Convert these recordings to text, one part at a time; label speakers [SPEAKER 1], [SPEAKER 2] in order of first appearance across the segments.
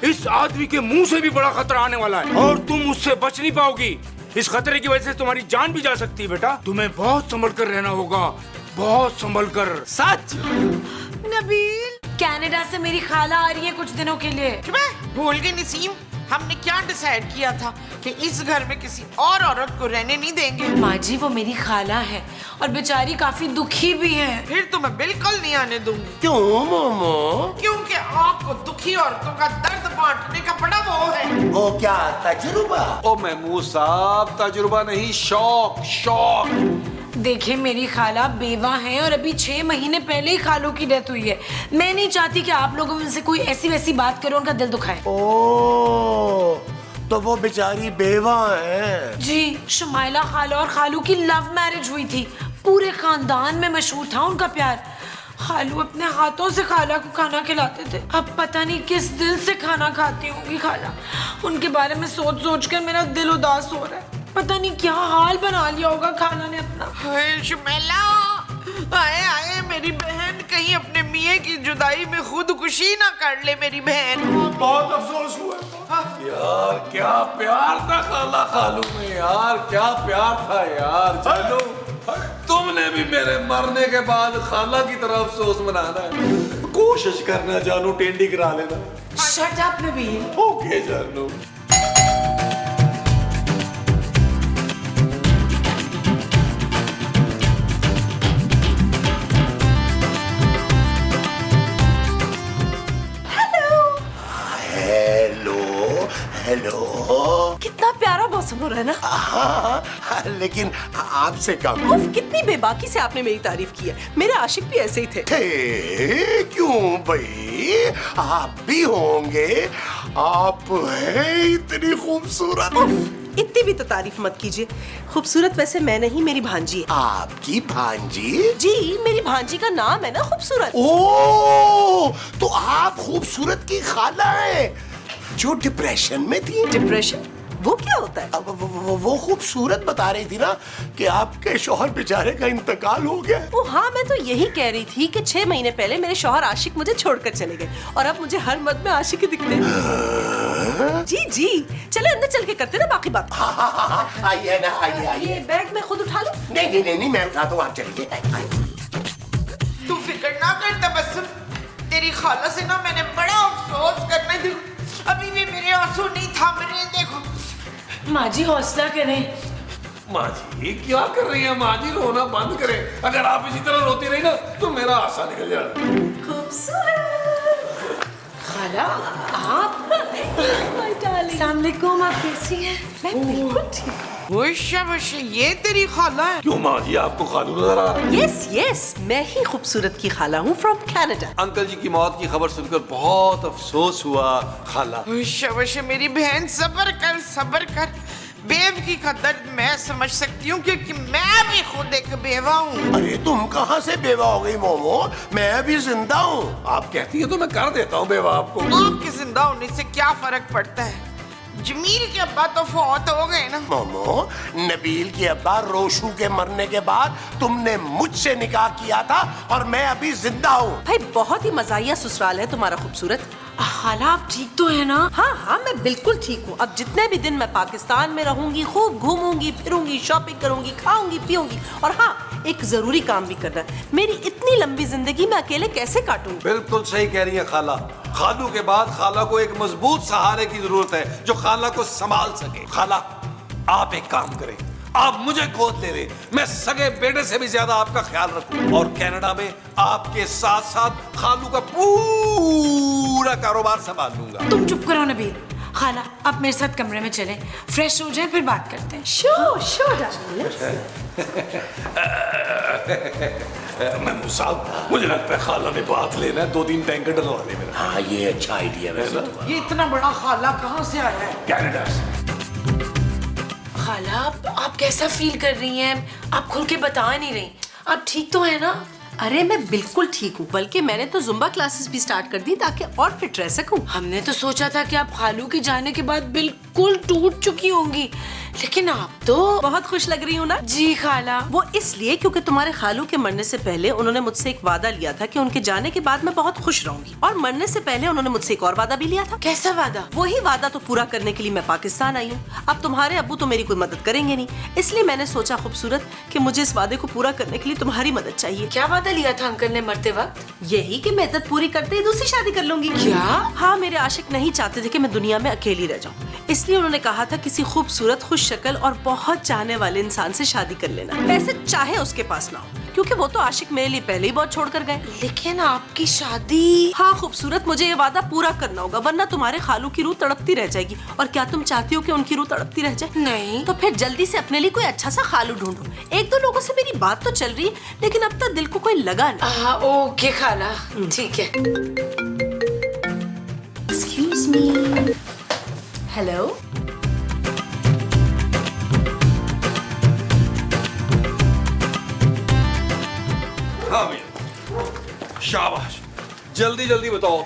[SPEAKER 1] इस आदमी के मुंह से भी बड़ा खतरा आने वाला है और तुम उससे बच नहीं पाओगी। इस खतरे की वजह से तुम्हारी जान भी जा सकती है बेटा। तुम्हें बहुत संभल कर रहना होगा, बहुत संभल कर।
[SPEAKER 2] सच?
[SPEAKER 3] नबील, कनाडा से मेरी खाला आ रही है कुछ दिनों के लिए।
[SPEAKER 4] भूल गई नसीम, हमने क्या डिसाइड किया था कि इस घर में किसी और औरत को रहने नहीं देंगे।
[SPEAKER 3] माँ जी, वो मेरी खाला है और बेचारी काफी दुखी भी है।
[SPEAKER 4] फिर तो मैं बिल्कुल नहीं आने दूंगी।
[SPEAKER 2] क्यों मोमो?
[SPEAKER 4] क्योंकि आपको दुखी औरतों का दर्द बांटने का बड़ा वो है।
[SPEAKER 2] वो क्या तजुर्बा?
[SPEAKER 5] ओ महमूद साहब, तजुर्बा नहीं, शौक शौक।
[SPEAKER 3] देखिए, मेरी खाला बेवा है और अभी 6 महीने पहले ही खालों की डेथ हुई है। मैं नहीं चाहती कि आप लोगों में से कोई ऐसी वैसी बात करे, उनका दिल दुखाए।
[SPEAKER 2] ओ, तो वो बेचारी बेवा है।
[SPEAKER 3] जी, शुमाइला खाला और खालू की लव मैरिज हुई थी। पूरे खानदान में मशहूर था उनका प्यार। खालू अपने हाथों से खाला को खाना खिलाते थे। अब पता नहीं किस दिल से खाना खाती होंगी खाला। उनके बारे में सोच सोच कर मेरा दिल उदास हो रहा है। पता नहीं क्या हाल बना लिया होगा खाला ने अपना।
[SPEAKER 4] हाय शुमैला, आए आए मेरी बहन कहीं अपने मियाँ की जुदाई में खुदकुशी ना कर ले मेरी बहन।
[SPEAKER 5] बहुत अफसोस हुआ यार, क्या प्यार था खाला खालू में यार, क्या प्यार था यार। चलो, तुमने भी मेरे मरने के बाद खाला की तरफ अफसोस मनाना है। कोशिश करना जानू, टेंडी करा लेना।
[SPEAKER 3] Shut up Nabeel.
[SPEAKER 5] ओके जानू।
[SPEAKER 2] हेलो।
[SPEAKER 6] कितना प्यारा मौसम हो रहा है ना।
[SPEAKER 2] हाँ, लेकिन आपसे कम।
[SPEAKER 6] उफ, कितनी बेबाकी से आपने मेरी तारीफ की है। मेरे आशिक भी ऐसे ही थे।
[SPEAKER 2] क्यों भाई, आप भी होंगे। आप हैं इतनी खूबसूरत।
[SPEAKER 6] इतनी भी तो तारीफ मत कीजिए। खूबसूरत वैसे मैं नहीं, मेरी भांजी है।
[SPEAKER 2] आपकी भांजी?
[SPEAKER 6] जी, मेरी भांजी का नाम है ना खूबसूरत।
[SPEAKER 2] ओ, तो आप खूबसूरत की खाला हैं जो डिप्रेशन में थी।
[SPEAKER 6] डिप्रेशन? वो क्या होता है?
[SPEAKER 2] वो खूबसूरत बता रही थी ना कि आपके शौहर बेचारे का इंतकाल हो गया।
[SPEAKER 6] ओ हाँ, मैं तो यही कह रही थी कि 6 महीने पहले मेरे शौहर आशिक मुझे छोड़कर चले गए और अब मुझे हर मर्द में आशिक ही दिखते हैं। जी जी, चले अंदर चल के करते ना बाकी बात।
[SPEAKER 2] आइए ना, आइए।
[SPEAKER 6] ये बैग मैं खुद उठा लूं?
[SPEAKER 2] नहीं, मैं उठा दूं, आप चलिए।
[SPEAKER 4] तू फिक्र ना कर तबस्सुम, तेरी खाला से ना मैंने बड़ा अफसोस करने दी। अभी भी मेरे आंसू नहीं थम रहे। देखो
[SPEAKER 3] माँ जी, हौसला करें।
[SPEAKER 5] माँ जी क्या कर रही है? माँ जी रोना बंद करें। अगर आप इसी तरह रोती रही ना तो मेरा आशा निकल जाएगा।
[SPEAKER 6] खूबसूरत
[SPEAKER 3] खाला, आप? अस्सलाम वालेकुम, आप कैसी हैं?
[SPEAKER 6] मैं बिल्कुल ठीक।
[SPEAKER 4] शाबाश, ये तेरी खाला है?
[SPEAKER 5] क्यों माँ जी, आपको खालू नजर आ रहा है?
[SPEAKER 6] यस यस, मैं ही खूबसूरत की खाला हूँ फ्रॉम कनाडा।
[SPEAKER 5] अंकल जी की मौत की खबर सुनकर बहुत अफसोस हुआ खाला।
[SPEAKER 4] शाबाश मेरी बहन, सब्र कर सब्र कर। बेवकी का दर्द मैं समझ सकती हूँ क्योंकि मैं भी खुद एक बेवा हूँ।
[SPEAKER 2] अरे तुम कहाँ से बेवा हो गई मोमो? मैं अभी जिंदा हूँ।
[SPEAKER 5] आप कहती है तो मैं कर देता हूँ बेवा आपको।
[SPEAKER 4] आपके जिंदा होने से क्या फर्क पड़ता है? जमील के अब्बा तो फौत हो गए ना।
[SPEAKER 2] मोमो, नबील के अब्बा रोशू के मरने के बाद तुमने मुझसे निकाह किया था और मैं अभी जिंदा हूँ।
[SPEAKER 6] भाई बहुत ही मजाहिया ससुराल है तुम्हारा खूबसूरत।
[SPEAKER 3] खाला, आप ठीक तो है ना?
[SPEAKER 6] हाँ, मैं बिल्कुल ठीक हूँ। अब जितने भी दिन मैं पाकिस्तान में रहूंगी, खूब घूमूंगी फिरूंगी, शॉपिंग करूंगी, खाऊंगी पीऊंगी और हाँ, एक जरूरी काम भी करना है। मेरी इतनी लंबी जिंदगी मैं अकेले कैसे काटूंगी?
[SPEAKER 5] बिल्कुल सही कह रही है खाला। खालू के बाद खाला को एक मजबूत सहारे की जरूरत है जो खाला को संभाल सके। खाला, आप एक काम करें, आप मुझे गोद ले लें। मैं सगे बेटे से भी ज्यादा आपका ख्याल रखूं और कनाडा में आपके साथ साथ खालू का पूरा कारोबार संभाल लूंगा।
[SPEAKER 3] तुम चुप करो नबील। खाला, आप मेरे साथ कमरे में चलें, फ्रेश हो जाएं, फिर बात करते हैं।
[SPEAKER 6] श्योर
[SPEAKER 5] महमूद साहब, मुझे लगता है खाला ने बात लेना है, 2-3 टैंकर डलवाने मेरा।
[SPEAKER 2] हाँ, ये अच्छा आइडिया वैसे।
[SPEAKER 4] ये इतना बड़ा खाला कहाँ से आया है?
[SPEAKER 5] कनाडा से।
[SPEAKER 3] खाला, आप कैसा फील कर रही हैं? आप खुल के बता नहीं रही। आप ठीक तो है ना?
[SPEAKER 6] अरे मैं बिल्कुल ठीक हूँ, बल्कि मैंने तो जुम्बा क्लासेस भी स्टार्ट कर दी ताकि और फिट रह सकूं।
[SPEAKER 3] हमने तो सोचा था कि आप खालू के जाने के बाद बिल्कुल टूट चुकी होंगी, लेकिन आप तो
[SPEAKER 6] बहुत खुश लग रही हूँ ना?
[SPEAKER 3] जी खाला।
[SPEAKER 6] वो इसलिए क्योंकि तुम्हारे खालू के मरने से पहले उन्होंने मुझसे एक वादा लिया था कि उनके जाने के बाद मैं बहुत खुश रहूंगी, और मरने से पहले उन्होंने मुझसे एक और वादा भी लिया था।
[SPEAKER 3] कैसा वादा?
[SPEAKER 6] वही वादा तो पूरा करने के लिए मैं पाकिस्तान आई हूँ। अब तुम्हारे अब्बू तो मेरी कोई मदद करेंगे नहीं, इसलिए मैंने सोचा खूबसूरत कि मुझे इस वादे को पूरा करने के लिए तुम्हारी मदद चाहिए।
[SPEAKER 3] क्या वादा लिया था अंकल ने मरते वक्त?
[SPEAKER 6] यही कि मैं इद्दत पूरी करते ही दूसरी शादी कर लूंगी।
[SPEAKER 3] क्या?
[SPEAKER 6] हाँ, मेरे आशिक नहीं चाहते थे कि मैं दुनिया में अकेली रह जाऊं, इसलिए उन्होंने कहा था किसी खूबसूरत, खुश शक्ल और बहुत चाहने वाले इंसान से शादी कर लेना, पैसे चाहे उसके पास ना हो, क्योंकि वो तो आशिक मेरे लिए पहले ही बहुत छोड़ कर गए।
[SPEAKER 3] लेकिन आपकी शादी।
[SPEAKER 6] हाँ खूबसूरत, मुझे ये वादा पूरा करना होगा, वरना तुम्हारे खालू की रूह तड़पती रह जाएगी। और क्या तुम चाहती हो कि उनकी रूह तड़पती रह जाए?
[SPEAKER 3] नहीं।
[SPEAKER 6] तो फिर जल्दी से अपने लिए कोई अच्छा सा खालू ढूंढो। एक दो लोगों से मेरी बात तो चल रही है, लेकिन अब तक दिल को कोई लगा नहीं।
[SPEAKER 3] ओके खाला, ठीक है।
[SPEAKER 6] Excuse me. हेलो।
[SPEAKER 5] हाँ भैया, शाबाश। जल्दी जल्दी बताओ,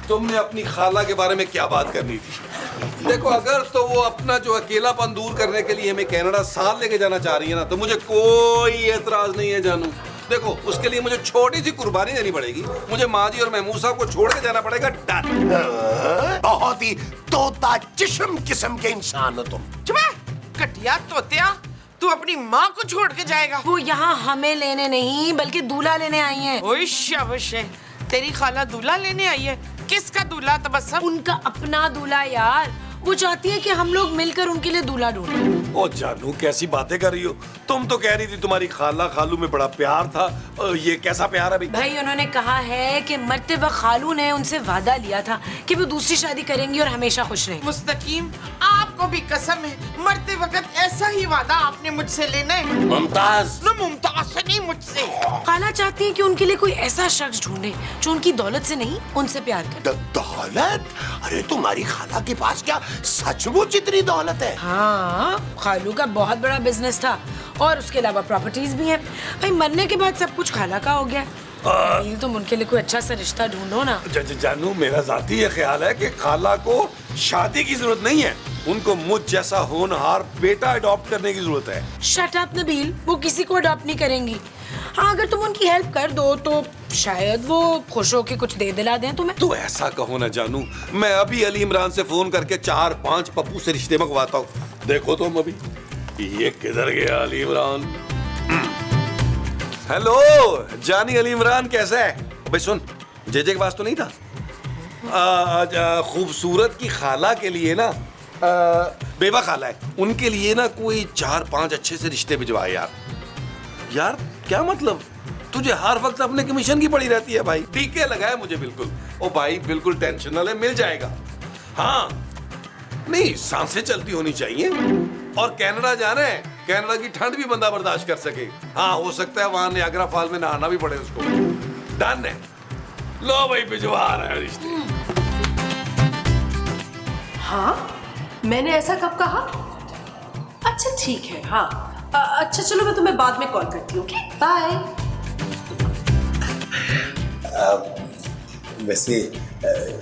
[SPEAKER 5] तुमने अपनी खाला के बारे में क्या बात करनी थी? देखो, अगर तो वो अपना जो अकेलापन दूर करने के लिए हमें कनाडा साथ लेके जाना चाह रही है ना, तो मुझे कोई एतराज नहीं है जानू। देखो, उसके लिए मुझे छोटी सी कुर्बानी देनी पड़ेगी। मुझे माँ जी और महमूद साहब को छोड़ के जाना पड़ेगा। डन।
[SPEAKER 2] बहुत ही तोता जिस्म किस्म के इंसान हो तुम।
[SPEAKER 4] चुप है, घटिया तोतिया, तू अपनी माँ को छोड़ के जाएगा?
[SPEAKER 3] वो यहाँ हमें लेने नहीं बल्कि दूल्हा लेने आई हैं।
[SPEAKER 4] ओए शाबाश है, तेरी खाला दूल्हा लेने आई है। किसका दूल्हा तबस्सुम?
[SPEAKER 3] उनका अपना दूल्हा यार। वो चाहती है कि हम लोग मिलकर उनके लिए दूल्हा ढूंढें।
[SPEAKER 5] ओ जानू, कैसी बातें कर रही हो? तुम तो कह रही थी तुम्हारी खाला खालू में बड़ा प्यार था। ये कैसा प्यार है भाई?
[SPEAKER 3] भाई, उन्होंने कहा है कि मरते वक्त खालू ने उनसे वादा लिया था कि वो दूसरी शादी करेंगी और हमेशा खुश रहेंगी।
[SPEAKER 4] मुस्तकीम, आपको भी कसम है, मरते वक्त ऐसा ही वादा आपने मुझसे लेना है।
[SPEAKER 2] मुमताज।
[SPEAKER 4] न मुमताज से नहीं, मुझसे।
[SPEAKER 3] खाला चाहती है कि उनके लिए कोई ऐसा शख्स ढूंढे जो उनकी दौलत से नहीं, उनसे प्यार करे।
[SPEAKER 2] दौलत? अरे तुम्हारी खाला के पास क्या सचमुच इतनी दौलत है?
[SPEAKER 3] हाँ, खालू का बहुत बड़ा बिजनेस था और उसके अलावा प्रॉपर्टीज भी हैं। भाई, मरने के बाद सब कुछ खाला का हो गया। नबील, तुम उनके लिए कोई अच्छा सा रिश्ता ढूंढो ना।
[SPEAKER 5] जानू, मेरा जाती ये ख्याल है कि खाला को शादी की जरूरत नहीं है, उनको मुझ जैसा होनहार बेटा अडॉप्ट करने की जरूरत है।
[SPEAKER 3] शट अप नबील, वो किसी को अडॉप्ट नहीं करेंगी। हाँ, अगर तुम उनकी हेल्प कर दो तो शायद वो खुश होकर कुछ दे दिला दें तुम्हें।
[SPEAKER 5] तो ऐसा कहो ना जानू, मैं अभी अली इमरान से फोन करके 4-5 पप्पू से रिश्ते मंगवाता हूँ। देखो तुम अभी ये किधर गया अली इमरान। हेलो जानी, अली इमरान कैसा है? भाई सुन, जे के पास तो नहीं था? खूबसूरत की खाला के लिए ना, बेवा खाला है, उनके लिए ना कोई 4-5 अच्छे से रिश्ते भिजवाए यार। यार क्या मतलब, तुझे हर वक्त अपने कमीशन की पड़ी रहती है भाई। टीके लगाए मुझे बिल्कुल। ओ भाई बिल्कुल टेंशन ना ले, मिल जाएगा। हाँ नहीं, सांसें चलती होनी चाहिए। और कनाडा जाना है, कनाडा की ठंड भी बंदा बर्दाश्त कर सके। हाँ, हो सकता है वहां नियाग्रा फॉल में नहाना भी पड़े उसको। डन है, लो भाई भिजवा रहे हैं रिश्ते।
[SPEAKER 6] हाँ, मैंने ऐसा कब कहा? अच्छा ठीक है, हाँ। अच्छा चलो, मैं तुम्हें बाद में कॉल करती हूँ। Okay, bye.
[SPEAKER 2] वैसे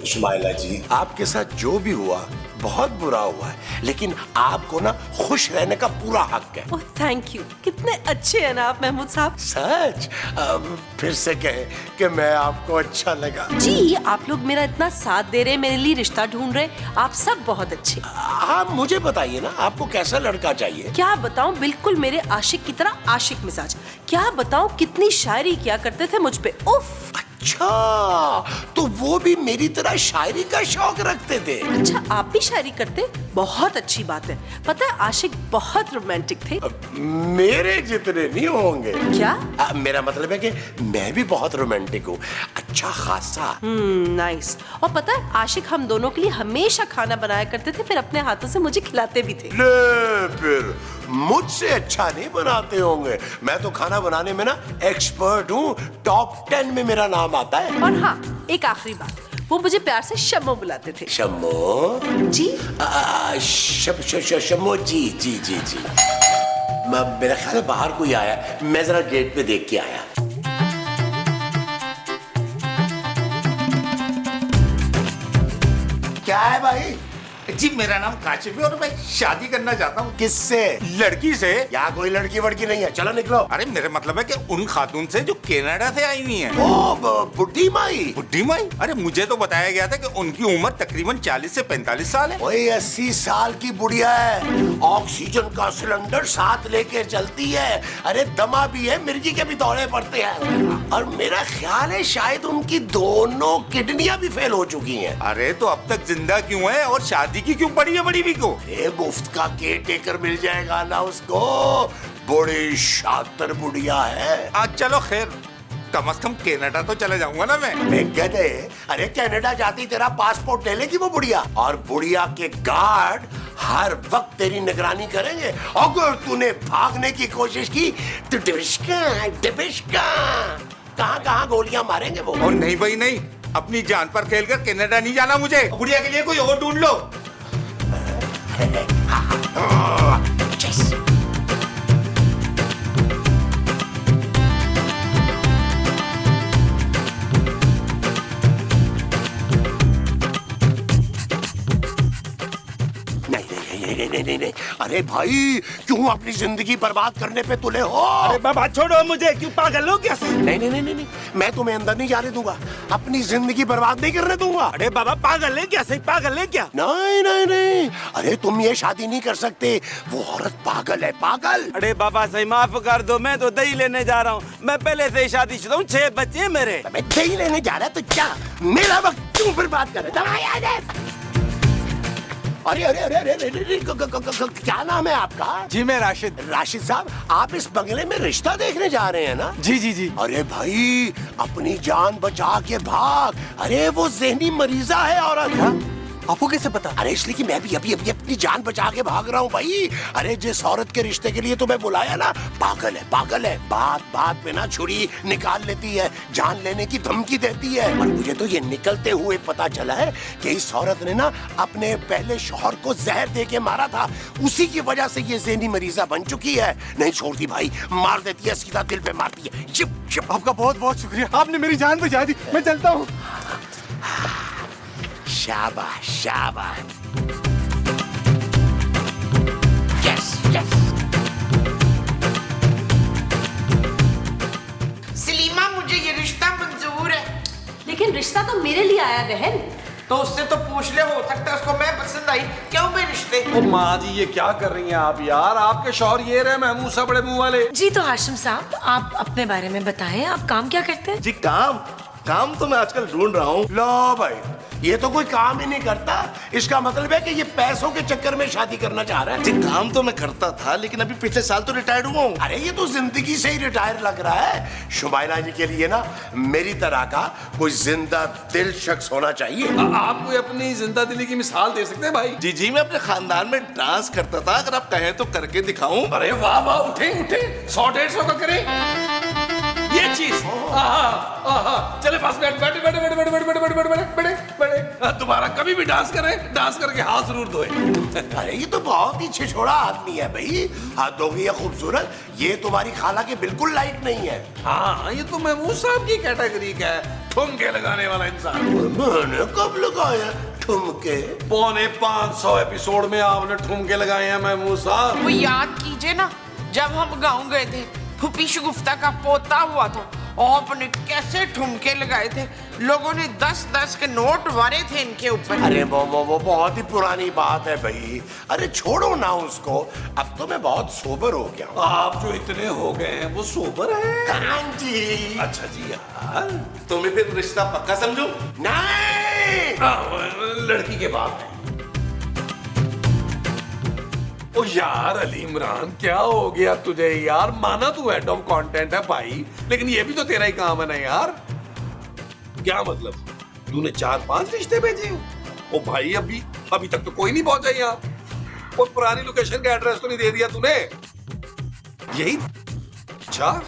[SPEAKER 2] शुमाइला जी, आपके साथ जो भी हुआ बहुत बुरा हुआ है, लेकिन आपको ना खुश रहने का पूरा हक है।
[SPEAKER 6] ओह थैंक यू, कितने अच्छे हैं ना आप महमूद साहब।
[SPEAKER 2] सच? फिर से कहे कि मैं आपको अच्छा लगा।
[SPEAKER 6] जी, आप लोग मेरा इतना साथ दे रहे, मेरे लिए रिश्ता ढूंढ रहे, आप सब बहुत अच्छे।
[SPEAKER 2] आप मुझे बताइए ना, आपको कैसा लड़का चाहिए?
[SPEAKER 6] क्या बताऊं, बिल्कुल मेरे आशिक की तरह आशिक मिजाज। क्या बताऊं, कितनी शायरी किया करते थे मुझ पे। उफ।
[SPEAKER 2] अच्छा, तो वो भी मेरी तरह शायरी का शौक रखते थे?
[SPEAKER 6] अच्छा, आप भी शायरी करते? बहुत अच्छी बात है। पता है, आशिक बहुत रोमांटिक थे।
[SPEAKER 2] मेरे जितने नहीं होंगे।
[SPEAKER 6] क्या?
[SPEAKER 2] मेरा मतलब है कि मैं भी बहुत रोमांटिक हूँ, अच्छा खासा।
[SPEAKER 6] नाइस। और पता है, आशिक हम दोनों के लिए हमेशा खाना बनाया करते थे, फिर अपने हाथों से मुझे खिलाते भी थे।
[SPEAKER 2] ले फिर मुझसे अच्छा नहीं बनाते होंगे। मैं तो खाना बनाने में ना एक्सपर्ट हूँ, टॉप 10 में मेरा नाम आता है।
[SPEAKER 6] और हाँ, एक आखिरी बात, वो मुझे प्यार से शम्मो बुलाते थे।
[SPEAKER 2] शम्मो
[SPEAKER 6] जी?
[SPEAKER 2] शम्मो जी जी जी जी। मेरा ख्याल है बाहर कोई आया, मैं जरा गेट पे देख के आया। क्या है भाई,
[SPEAKER 7] जी मेरा नाम काशिफ है और मैं शादी करना चाहता हूँ।
[SPEAKER 2] किससे?
[SPEAKER 7] लड़की से।
[SPEAKER 2] यहाँ कोई लड़की वड़की नहीं है, चलो निकलो।
[SPEAKER 7] अरे मेरे मतलब है कि उन खातून से जो कनाडा से आई हुई हैं।
[SPEAKER 2] ओ बुड्ढी माई।
[SPEAKER 7] बुड्ढी माई? अरे मुझे तो बताया गया था कि उनकी उम्र तकरीबन 40 से 45 साल है।
[SPEAKER 2] वही 80 साल की बुढ़िया है, ऑक्सीजन का सिलेंडर साथ लेके चलती है। अरे दमा भी है, मिर्गी के भी दौरे पड़ते हैं। और मेरा ख्याल है शायद उनकी दोनों किडनियां भी फेल हो चुकी हैं।
[SPEAKER 7] अरे तो अब तक जिंदा क्यों है और शादी की क्यों पड़ी है बड़ी भी को?
[SPEAKER 2] ये मुफ्त का केयर टेकर मिल जाएगा ना उसको। बड़ी शातिर बुढ़िया है।
[SPEAKER 7] आज चलो खैर, कम से कम कनाडा तो चले जाऊंगा ना मैं
[SPEAKER 2] गधे। अरे कनाडा जाती तेरा पासपोर्ट ले लेगी वो बुढ़िया, और बुढ़िया के गार्ड हर वक्त तेरी निगरानी करेंगे। अगर तूने भागने की कोशिश की तो डिबिश्का कहाँ गोलियां मारेंगे वो।
[SPEAKER 7] और नहीं भाई नहीं, अपनी जान पर खेलकर कनाडा नहीं जाना मुझे। बुढ़िया के लिए कोई और ढूंढ लो।
[SPEAKER 2] नहीं। अरे भाई क्यों अपनी जिंदगी बर्बाद करने पे तुले हो?
[SPEAKER 1] अरे बाबा छोड़ो मुझे, क्यों पागल हो क्या?
[SPEAKER 2] नहीं, मैं तुम्हें अंदर नहीं जाने दूंगा, अपनी जिंदगी बर्बाद नहीं करने दूंगा।
[SPEAKER 1] अरे बाबा पागल है क्या? सही पागल है क्या?
[SPEAKER 2] नहीं, अरे तुम ये शादी नहीं कर सकते, वो औरत पागल है, पागल।
[SPEAKER 1] अरे बाबा सही माफ कर दो, मैं तो दही लेने जा रहा हूँ। मैं पहले से ही शादीशुदा हूँ, 6 बच्चे हैं मेरे।
[SPEAKER 2] मैं दही लेने जा रहा तो क्या मेरा वक्त क्यों बर्बाद कर रहे? अरे क्या नाम है आपका?
[SPEAKER 1] जी मैं राशिद।
[SPEAKER 2] राशिद साहब, आप इस बंगले में रिश्ता देखने जा रहे हैं ना?
[SPEAKER 1] जी।
[SPEAKER 2] अरे भाई अपनी जान बचा के भाग। अरे वो जहनी मरीजा है औरत।
[SPEAKER 1] आपको कैसे पता?
[SPEAKER 2] अरे इसलिए कि मैं भी अभी अपनी जान बचा के भाग रहा हूँ भाई। अरे जिस औरत के रिश्ते के लिए तुम्हें बुलाया ना, पागल है। बात में ना छुरी निकाल लेती है, जान लेने की धमकी देती है। और मुझे तो ये निकलते हुए पता चला है कि इस औरत ने ना अपने पहले शौहर को जहर दे के मारा था। उसी की वजह से ये ज़हनी मरीजा बन चुकी है। नहीं छोड़ती भाई, मार देती है, सीधा दिल पे मारती है। चिप।
[SPEAKER 1] आपका बहुत शुक्रिया, आपने मेरी जान बचा दी। मैं चलता हूँ।
[SPEAKER 2] शाबाश। यस।
[SPEAKER 4] सलीमा मुझे ये रिश्ता मंजूर है।
[SPEAKER 6] लेकिन रिश्ता तो मेरे लिए आया बहन।
[SPEAKER 4] तो उससे तो पूछ ले, हो सकता है उसको मैं पसंद आई। क्यों मैं रिश्ते?
[SPEAKER 5] ओ माँ जी ये क्या कर रही हैं आप यार? आपके शौहर ये रहे महमूद सा बड़े मुंह वाले।
[SPEAKER 3] जी तो हाशिम साहब, आप अपने बारे में बताएं, आप काम क्या करते हैं?
[SPEAKER 8] जी काम तो मैं आजकल ढूंढ रहा हूँ।
[SPEAKER 2] लो भाई, ये तो कोई काम ही नहीं करता। इसका मतलब है कि ये पैसों के चक्कर में शादी करना चाह रहा है।
[SPEAKER 8] जी काम तो मैं करता था, लेकिन अभी पिछले साल तो रिटायर्ड हुआ हूँ।
[SPEAKER 2] अरे ये तो जिंदगी से ही रिटायर लग रहा है। शुमाइला जी के लिए ना मेरी तरह का कोई जिंदा दिल शख्स होना चाहिए।
[SPEAKER 5] आप कोई अपनी जिंदा दिली की मिसाल दे सकते हैं भाई?
[SPEAKER 8] जी मैं अपने खानदान में डांस करता था, अगर आप कहें तो करके दिखाऊं।
[SPEAKER 5] अरे वाह, उठे 100-150 का करें ये चीज। चले पास बैठ। दोबारा कभी भी डांस करके हाथ जरूर धोए।
[SPEAKER 2] अरे ये तो बहुत ही छिछोड़ा आदमी है भाई, हाथ हो गया खूबसूरत। ये तुम्हारी खाला के बिल्कुल लाइक नहीं है।
[SPEAKER 5] हाँ ये तो महमूद साहब की कैटेगरी का है, ठुमके लगाने वाला इंसान।
[SPEAKER 2] मैंने कब लगाया ठुमके?
[SPEAKER 5] 450 एपिसोड में आपने ठुमके लगाए हैं महमूद साहब।
[SPEAKER 4] वो याद कीजिए ना, जब हम गाँव गए थे, फूफी शगुफ्ता का पोता हुआ था, आपने कैसे ठुमके लगाए थे। लोगों ने 10-10 के नोट वारे थे इनके ऊपर।
[SPEAKER 2] अरे वो बहुत ही पुरानी बात है भाई। अरे छोड़ो ना उसको, अब तो मैं बहुत सोबर हो गया हूँ।
[SPEAKER 5] आप जो इतने हो गए हैं वो सोबर है।
[SPEAKER 2] हाँ जी।
[SPEAKER 5] अच्छा जी यार,
[SPEAKER 8] तो मैं फिर रिश्ता पक्का समझूं?
[SPEAKER 2] नहीं,
[SPEAKER 5] लड़की के बाप है। ओ यार अली इमरान, क्या हो गया तुझे यार? माना तू हेड ऑफ कंटेंट है भाई, लेकिन ये भी तो तेरा ही काम है ना यार। क्या मतलब, तूने 4-5 रिश्ते भेजे? ओ भाई अभी तक तो कोई नहीं पहुंचा यहाँ। और पुरानी लोकेशन का एड्रेस तो नहीं दे दिया तूने? यही? अच्छा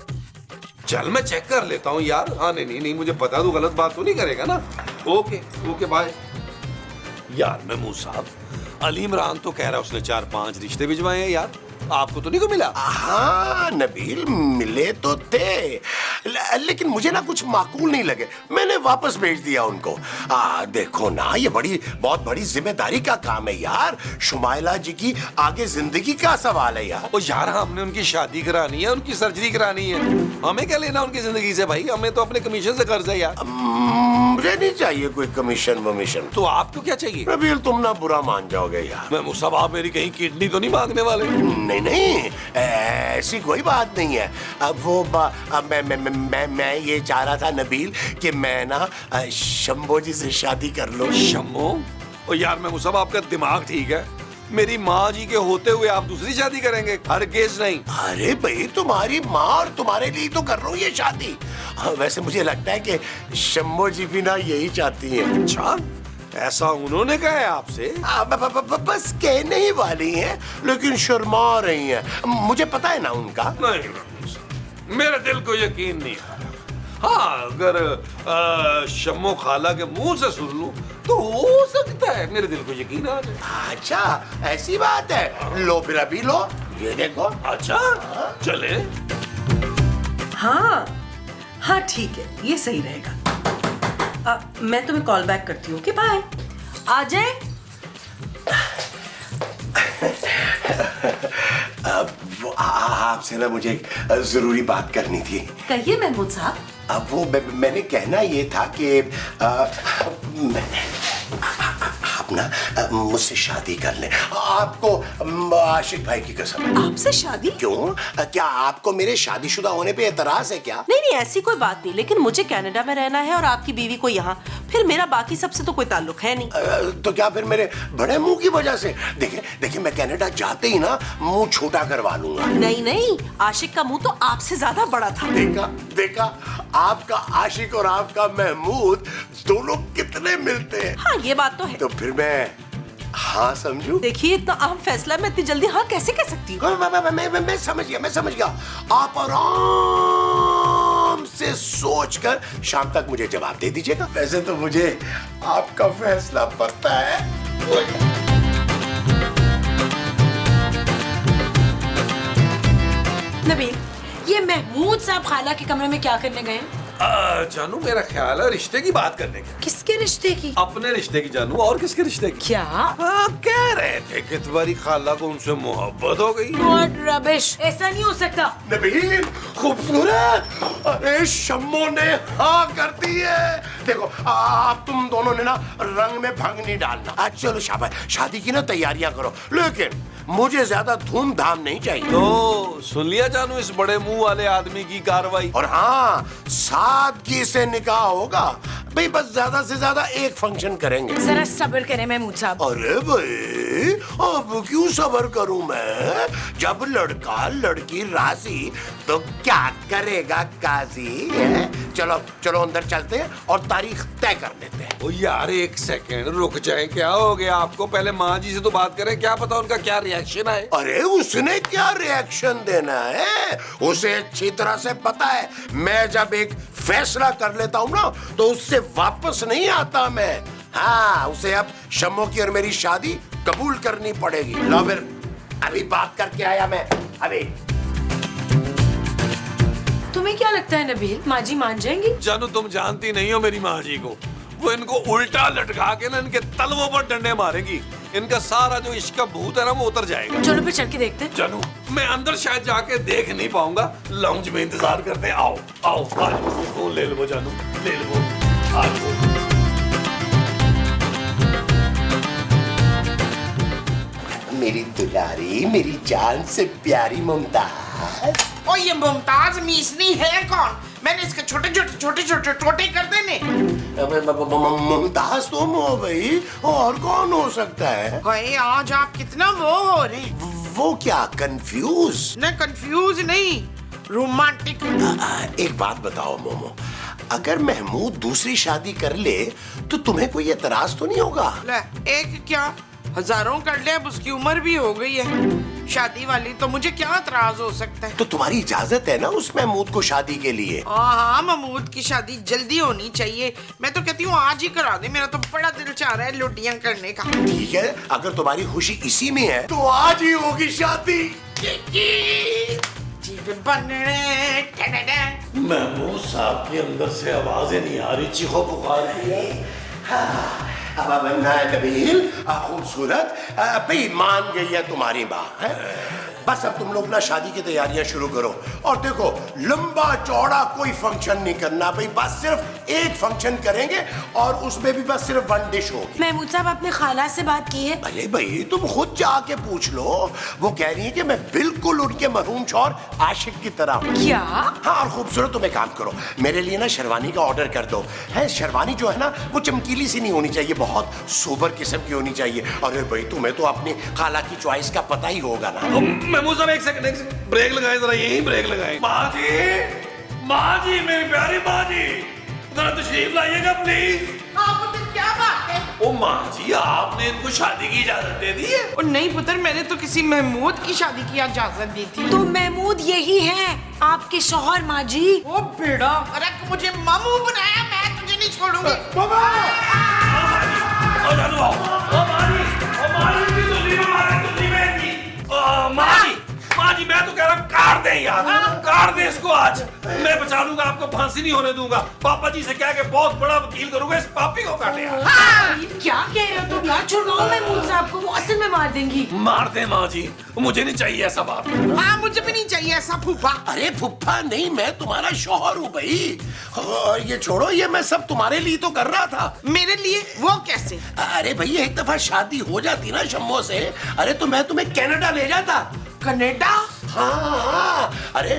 [SPEAKER 5] चल मैं चेक कर लेता हूँ यार। हाँ नहीं मुझे पता, तू गलत बात तो नहीं करेगा ना? Okay bye. यार महमूद साहब, अली इमरान तो कह रहा है उसने 4-5 रिश्ते भिजवाए हैं यार, आपको तो नहीं को मिला?
[SPEAKER 2] हाँ नबील, मिले तो थे, लेकिन मुझे ना कुछ माकूल नहीं लगे, मैंने वापस भेज दिया उनको। देखो ना, ये बहुत बड़ी जिम्मेदारी का काम है यार। शुमाइला जी की आगे जिंदगी का सवाल है यार।
[SPEAKER 5] ओ यार, हमने उनकी शादी करानी है, उनकी सर्जरी करानी है, हमें क्या लेना उनकी जिंदगी से भाई? हमें तो अपने कमीशन से कर्ज है यार।
[SPEAKER 2] मुझे नहीं चाहिए कोई कमीशन वमीशन।
[SPEAKER 5] तो आपको क्या चाहिए?
[SPEAKER 2] नबील, तुम ना बुरा मान जाओगे यार।
[SPEAKER 5] मैं मुसब, आप मेरी कहीं किडनी तो नहीं मांगने वाले?
[SPEAKER 2] नहीं नहीं, ऐसी कोई बात नहीं है। अब वो मैं ये चाह रहा था नबील कि मैं ना शंभो जी से शादी कर लूं।
[SPEAKER 5] शम्मो? ओ यार, मैं मुसब, आपका दिमाग ठीक है? मेरी माँ जी के होते हुए आप दूसरी शादी करेंगे? हरगिज़ नहीं।
[SPEAKER 2] अरे भाई, तुम्हारी माँ और तुम्हारे लिए तो कर रहा हूँ ये शादी। वैसे मुझे लगता है कि शंभो जी भी ना यही चाहती हैं।
[SPEAKER 5] अच्छा, ऐसा उन्होंने कहा है आपसे?
[SPEAKER 2] बस कहने ही वाली हैं, लेकिन शर्मा रही हैं। मुझे पता है ना उनका।
[SPEAKER 5] नहीं, मेरे दिल को यकीन नहीं है। हाँ, अगर शम्मो खाला के मुंह से सुन लूं तो हो सकता है मेरे दिल को यकीन आ जाए।
[SPEAKER 2] अच्छा, ऐसी बात है। लो फिर अभी लो, ये देखो।
[SPEAKER 5] अच्छा, चले।
[SPEAKER 6] हाँ हाँ ठीक है, ये सही रहेगा। मैं तुम्हें कॉल बैक करती हूँ। कि बाय। अजय,
[SPEAKER 2] आपसे ना मुझे जरूरी बात करनी थी।
[SPEAKER 6] कहिए महमूद साहब।
[SPEAKER 2] अब वो मैंने कहना ये था कि आप ना मुझसे शादी कर लें। आपको आशिक भाई की कसम।
[SPEAKER 6] आपसे शादी?
[SPEAKER 2] क्यों? क्या आपको मेरे शादीशुदा होने पे एतराज है क्या?
[SPEAKER 6] नहीं नहीं, ऐसी कोई बात नहीं, लेकिन मुझे कनाडा में रहना है और आपकी बीवी को यहाँ। फिर मेरा बाकी सबसे तो कोई ताल्लुक है नहीं।
[SPEAKER 2] तो क्या फिर मेरे बड़े मुंह की वजह से? देखिए मैं कनाडा जाते ही ना मुंह छोटा करवा लूंगा।
[SPEAKER 6] नहीं नहीं, आशिक का मुंह तो आपसे ज्यादा बड़ा था।
[SPEAKER 2] देखा, आपका आशिक और आपका महमूद दोनों कितने मिलते हैं।
[SPEAKER 6] हाँ, ये बात तो है।
[SPEAKER 2] तो फिर मैं हाँ समझूं?
[SPEAKER 6] देखिए, इतना अहम फैसला मैं इतनी जल्दी हाँ कैसे कह सकती हूँ?
[SPEAKER 2] मैं समझ गया। आप आराम से सोचकर शाम तक मुझे जवाब दे दीजिएगा। वैसे तो मुझे आपका फैसला पता है।
[SPEAKER 3] नबील, ये महमूद साहब खाला के कमरे में क्या करने गए हैं?
[SPEAKER 5] जानू, मेरा ख्याल है रिश्ते की बात करने की।
[SPEAKER 3] किसके रिश्ते की?
[SPEAKER 5] अपने रिश्ते की जानू, और किसके रिश्ते की?
[SPEAKER 3] क्या?
[SPEAKER 5] कह रहे थे कि तुम्हारी खाला को उनसे मोहब्बत हो गई।
[SPEAKER 3] What rubbish! ऐसा नहीं हो सकता।
[SPEAKER 2] नबील, खूबसूरत, अरे शम्मो ने हाँ कर दी है। देखो, आप तुम दोनों ने ना रंग में भंग नहीं डालना। आज चलो शाबाश, शादी की ना तैयारियां करो, लेकिन मुझे ज्यादा धूमधाम नहीं चाहिए।
[SPEAKER 5] तो सुन लिया जानू इस बड़े मुंह वाले आदमी की कार्रवाई।
[SPEAKER 2] और हाँ, सादगी से निकाह होगा भाई, बस ज्यादा से ज्यादा एक फंक्शन करेंगे।
[SPEAKER 3] जरा सब्र करें महमूद साहब।
[SPEAKER 2] अरे भाई, अब क्यों सब्र करूं मैं? जब लड़का लड़की राजी तो क्या करेगा काजी है? चलो अंदर चलते हैं और तारीख तय कर लेते हैं।
[SPEAKER 5] ओ यार, एक सेकंड रुक जाए। क्या हो गया आपको? पहले माँ जी से तो बात करें, क्या पता उनका क्या रिएक्शन आए।
[SPEAKER 2] अरे उसने क्या रिएक्शन देना है? उसे अच्छी तरह से पता है, मैं जब एक फैसला कर लेता हूँ ना तो उससे वापस नहीं आता मैं। हाँ, उसे अब शम्मो की और मेरी शादी कबूल करनी पड़ेगी। लो फिर, अभी बात करके आया मैं। अभी
[SPEAKER 3] तुम्हें क्या लगता है नबील, माँ जी मान जाएंगी?
[SPEAKER 5] जानू, तुम जानती नहीं हो मेरी माँ जी को। वो इनको उल्टा लटका के ना इनके तलवों पर डंडे मारेगी। इनका सारा जो इश्क का भूत है ना वो उतर जाएगा।
[SPEAKER 3] चलो फिर चल के देखते हैं।
[SPEAKER 5] जानू, मैं अंदर शायद जाके देख नहीं पाऊंगा, लाउंज में इंतजार करते हैं। आओ आओ, फोन ले लो जानू, ले लो।
[SPEAKER 2] मेरी दुलारी, मेरी जान से प्यारी मुमताज।
[SPEAKER 4] ओ, ये मुमताज मीसनी है कौन? मैंने इसके छोटे छोटे टोटे कर देने।
[SPEAKER 2] मुमताज तुम हो भाई, और कौन हो सकता है?
[SPEAKER 4] भाई, आज आप कितना वो हो रहे?
[SPEAKER 2] वो क्या, कंफ्यूज?
[SPEAKER 4] न कंफ्यूज नहीं, रोमांटिक।
[SPEAKER 2] एक बात बताओ मोमो, अगर महमूद दूसरी शादी कर ले तो तुम्हें कोई एतराज तो नहीं होगा?
[SPEAKER 4] ले, एक क्या, हजारों कर ले, अब उसकी उम्र भी हो गई है शादी वाली, तो मुझे क्या एतराज हो सकता है?
[SPEAKER 2] तो तुम्हारी इजाजत है ना उस महमूद को शादी के लिए?
[SPEAKER 4] हाँ, महमूद की शादी जल्दी होनी चाहिए। मैं तो कहती हूँ आज ही करा दे, मेरा तो बड़ा दिल चाह रहा है लुटियां करने का।
[SPEAKER 2] ठीक है, अगर तुम्हारी खुशी इसी में है तो आज ही होगी शादी।
[SPEAKER 4] जीव बनने टडडड।
[SPEAKER 5] महमूद साहब के अंदर से आवाजें नहीं आ रही, चीखो पुकार की।
[SPEAKER 2] अब नबील खूबसूरत भाई मान गई है तुम्हारी माँ है। बस अब तुम लोग ना शादी की तैयारियां शुरू करो और देखो लंबा चौड़ा कोई फंक्शन नहीं करना भाई, बस सिर्फ एक फंक्शन करेंगे और उसमें भी बस सिर्फ वन डिश होगी।
[SPEAKER 3] महमूद साहब अपने खाला से बात की है?
[SPEAKER 2] अरे भाई तुम खुद जाके पूछ लो, वो कह रही है कि मैं बिल्कुल उनके मरहूम शौहर आशिक की तरह हूँ।
[SPEAKER 3] क्या?
[SPEAKER 2] हाँ और खूबसूरत तुम एक काम करो, मेरे लिए ना शेरवानी का ऑर्डर कर दो है। शेरवानी जो है ना वो चमकीली सी नहीं होनी चाहिए, बहुत सोबर किस्म की होनी चाहिए। अरे भाई तुम्हें तो अपनी खाला की चॉइस का पता ही होगा ना।
[SPEAKER 5] महमूद साहब एक सेकंड ब्रेक लगाए जरा, यही ब्रेक लगाए। माँ जी मेरी प्यारी माँ जी, जरा तशरीफ लाइएगा प्लीज।
[SPEAKER 4] हाँ पुत्र क्या बात है?
[SPEAKER 5] ओ माँ जी आपने इनको शादी की इजाजत दे दी है?
[SPEAKER 4] और नहीं पुत्र, मैंने तो किसी महमूद की शादी की इजाजत दी थी।
[SPEAKER 3] तो महमूद यही है आपके शौहर माँ जी।
[SPEAKER 4] ओ बेड़ा, अरे मुझे मामू बनाया, मैं तुझे नहीं छोड़ूंगी।
[SPEAKER 5] माँ जी मैं तो कह रहा हूँ काट दे यार, काट दे इसको आज। मैं बचा लूंगा, आपको फांसी नहीं होने दूंगा। पापा जी से कह के बहुत बड़ा वकील करूंगा, इस पापी को काटे यार।
[SPEAKER 3] क्या कह रहे हो तुम यार? छुड़वाओ महमूद साहब को, वो असल में मार देंगी।
[SPEAKER 5] मार दे माँ जी, मुझे नहीं चाहिए ऐसा बाप।
[SPEAKER 4] हाँ मुझे भी नहीं चाहिए ऐसा फूफा।
[SPEAKER 2] अरे फुफ्फा नहीं, मैं तुम्हारा शौहर हूँ भाई। और ये छोड़ो, ये मैं सब तुम्हारे लिए तो कर रहा था।
[SPEAKER 4] मेरे लिए? वो कैसे?
[SPEAKER 2] अरे भैया एक दफा शादी हो जाती ना शम्मो से, अरे तो मैं तुम्हें कनाडा ले जाता।
[SPEAKER 4] कनाडा?
[SPEAKER 2] हाँ, अरे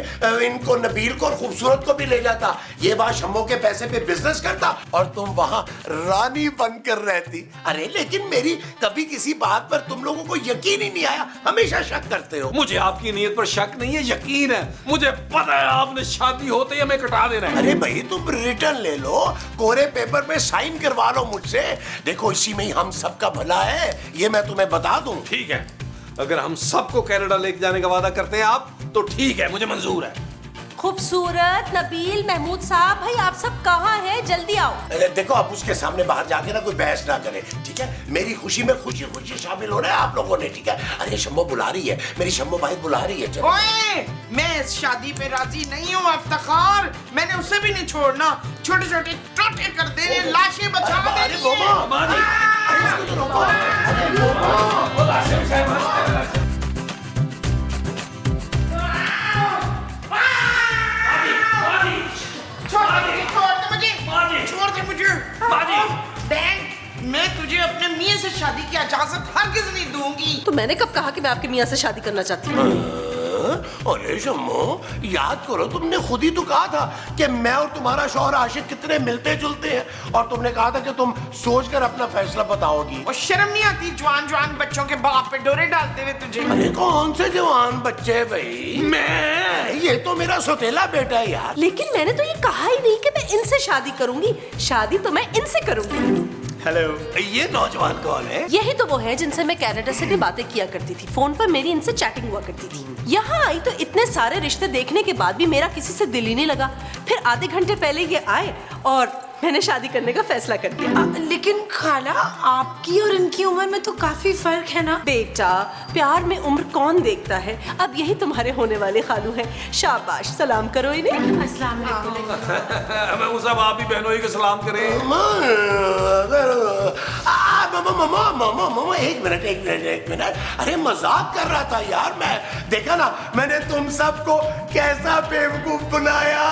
[SPEAKER 2] इनको नबील को और खूबसूरत को भी ले जाता, ये वहाँ शम्मो के पैसे पे बिजनेस करता और तुम वहाँ रानी बनकर रहती। अरे लेकिन मेरी कभी किसी बात पर तुम लोगों को यकीन ही नहीं आया, हमेशा शक करते हो।
[SPEAKER 5] मुझे आपकी नीयत पर शक नहीं है, यकीन है। मुझे पता है आपने शादी होते ही हमें कटा देना है।
[SPEAKER 2] अरे भाई तुम रिटर्न ले लो, कोरे पेपर पे साइन करवा लो मुझसे। देखो इसी में ही हम सबका भला है, ये मैं तुम्हें बता दूं।
[SPEAKER 5] ठीक है, अगर हम सबको कनाडा लेके जाने का वादा करते हैं आप, तो ठीक है, मुझे मंजूर है।
[SPEAKER 6] खूबसूरत, नबील, महमूद साहब, भाई आप सब कहाँ हैं? जल्दी आओ।
[SPEAKER 2] देखो आप उसके सामने बाहर जाके ना कोई बहस ना करे, ठीक है? मेरी खुशी में खुशी खुशी शामिल होना है आप लोगों ने, ठीक है? अरे शम्मो बुला रही है, मेरी शम्मो भाई बुला रही है। चलो।
[SPEAKER 4] ओए, मैं इस शादी पे राजी नहीं हूँ अफ्तार, मैंने उसे भी नहीं छोड़ना। छोटे छोटे टोटे कर दे, लाशें बचा
[SPEAKER 2] अरे
[SPEAKER 4] दे।
[SPEAKER 2] बोमा, अरे इसको तो रोको। अरे बोमा।
[SPEAKER 4] छोड़ दे मुझे। डैन, मैं तुझे अपने मियाँ से शादी की इजाजत हरगिज नहीं दूंगी।
[SPEAKER 6] तो मैंने कब कहा कि मैं आपके मियाँ से शादी करना चाहती हूँ?
[SPEAKER 2] अरे शम्मो, याद करो तुमने खुद ही तो कहा था कि मैं और तुम्हारा शौहर आशिक कितने मिलते जुलते हैं, और तुमने कहा था कि तुम सोचकर अपना फैसला बताओगी।
[SPEAKER 4] और शर्म नहीं आती जवान जवान बच्चों के बाप पे डोरे डालते हुए तुझे?
[SPEAKER 2] अरे कौन से जवान बच्चे भाई? मैं, ये तो मेरा सौतेला बेटा है यार।
[SPEAKER 6] लेकिन मैंने तो ये कहा ही नहीं कि मैं इनसे शादी करूंगी, शादी तो मैं इनसे करूंगी।
[SPEAKER 2] हेलो, ये नौजवान कौन है?
[SPEAKER 6] यही तो वो है जिनसे मैं कनाडा से भी बातें किया करती थी, फोन पर मेरी इनसे चैटिंग हुआ करती थी। यहाँ आई तो इतने सारे रिश्ते देखने के बाद भी मेरा किसी से दिल ही नहीं लगा। फिर आधे घंटे पहले ये आए और मैंने शादी करने का फैसला कर दिया।
[SPEAKER 3] लेकिन खाला, आपकी और इनकी उम्र में तो काफी फर्क है ना?
[SPEAKER 6] बेटा, प्यार में उम्र कौन देखता है? अब यही तुम्हारे होने वाले खालू हैं। शाबाश, सलाम करो इन्हें।
[SPEAKER 3] अस्सलाम वालेकुम।
[SPEAKER 5] मैं उस आप ही बहनों को सलाम करें।
[SPEAKER 2] मामा एक मिनट, अरे मजाक कर रहा था यार मैं। देखा ना मैंने तुम सबको कैसा बेवकूफ बनाया।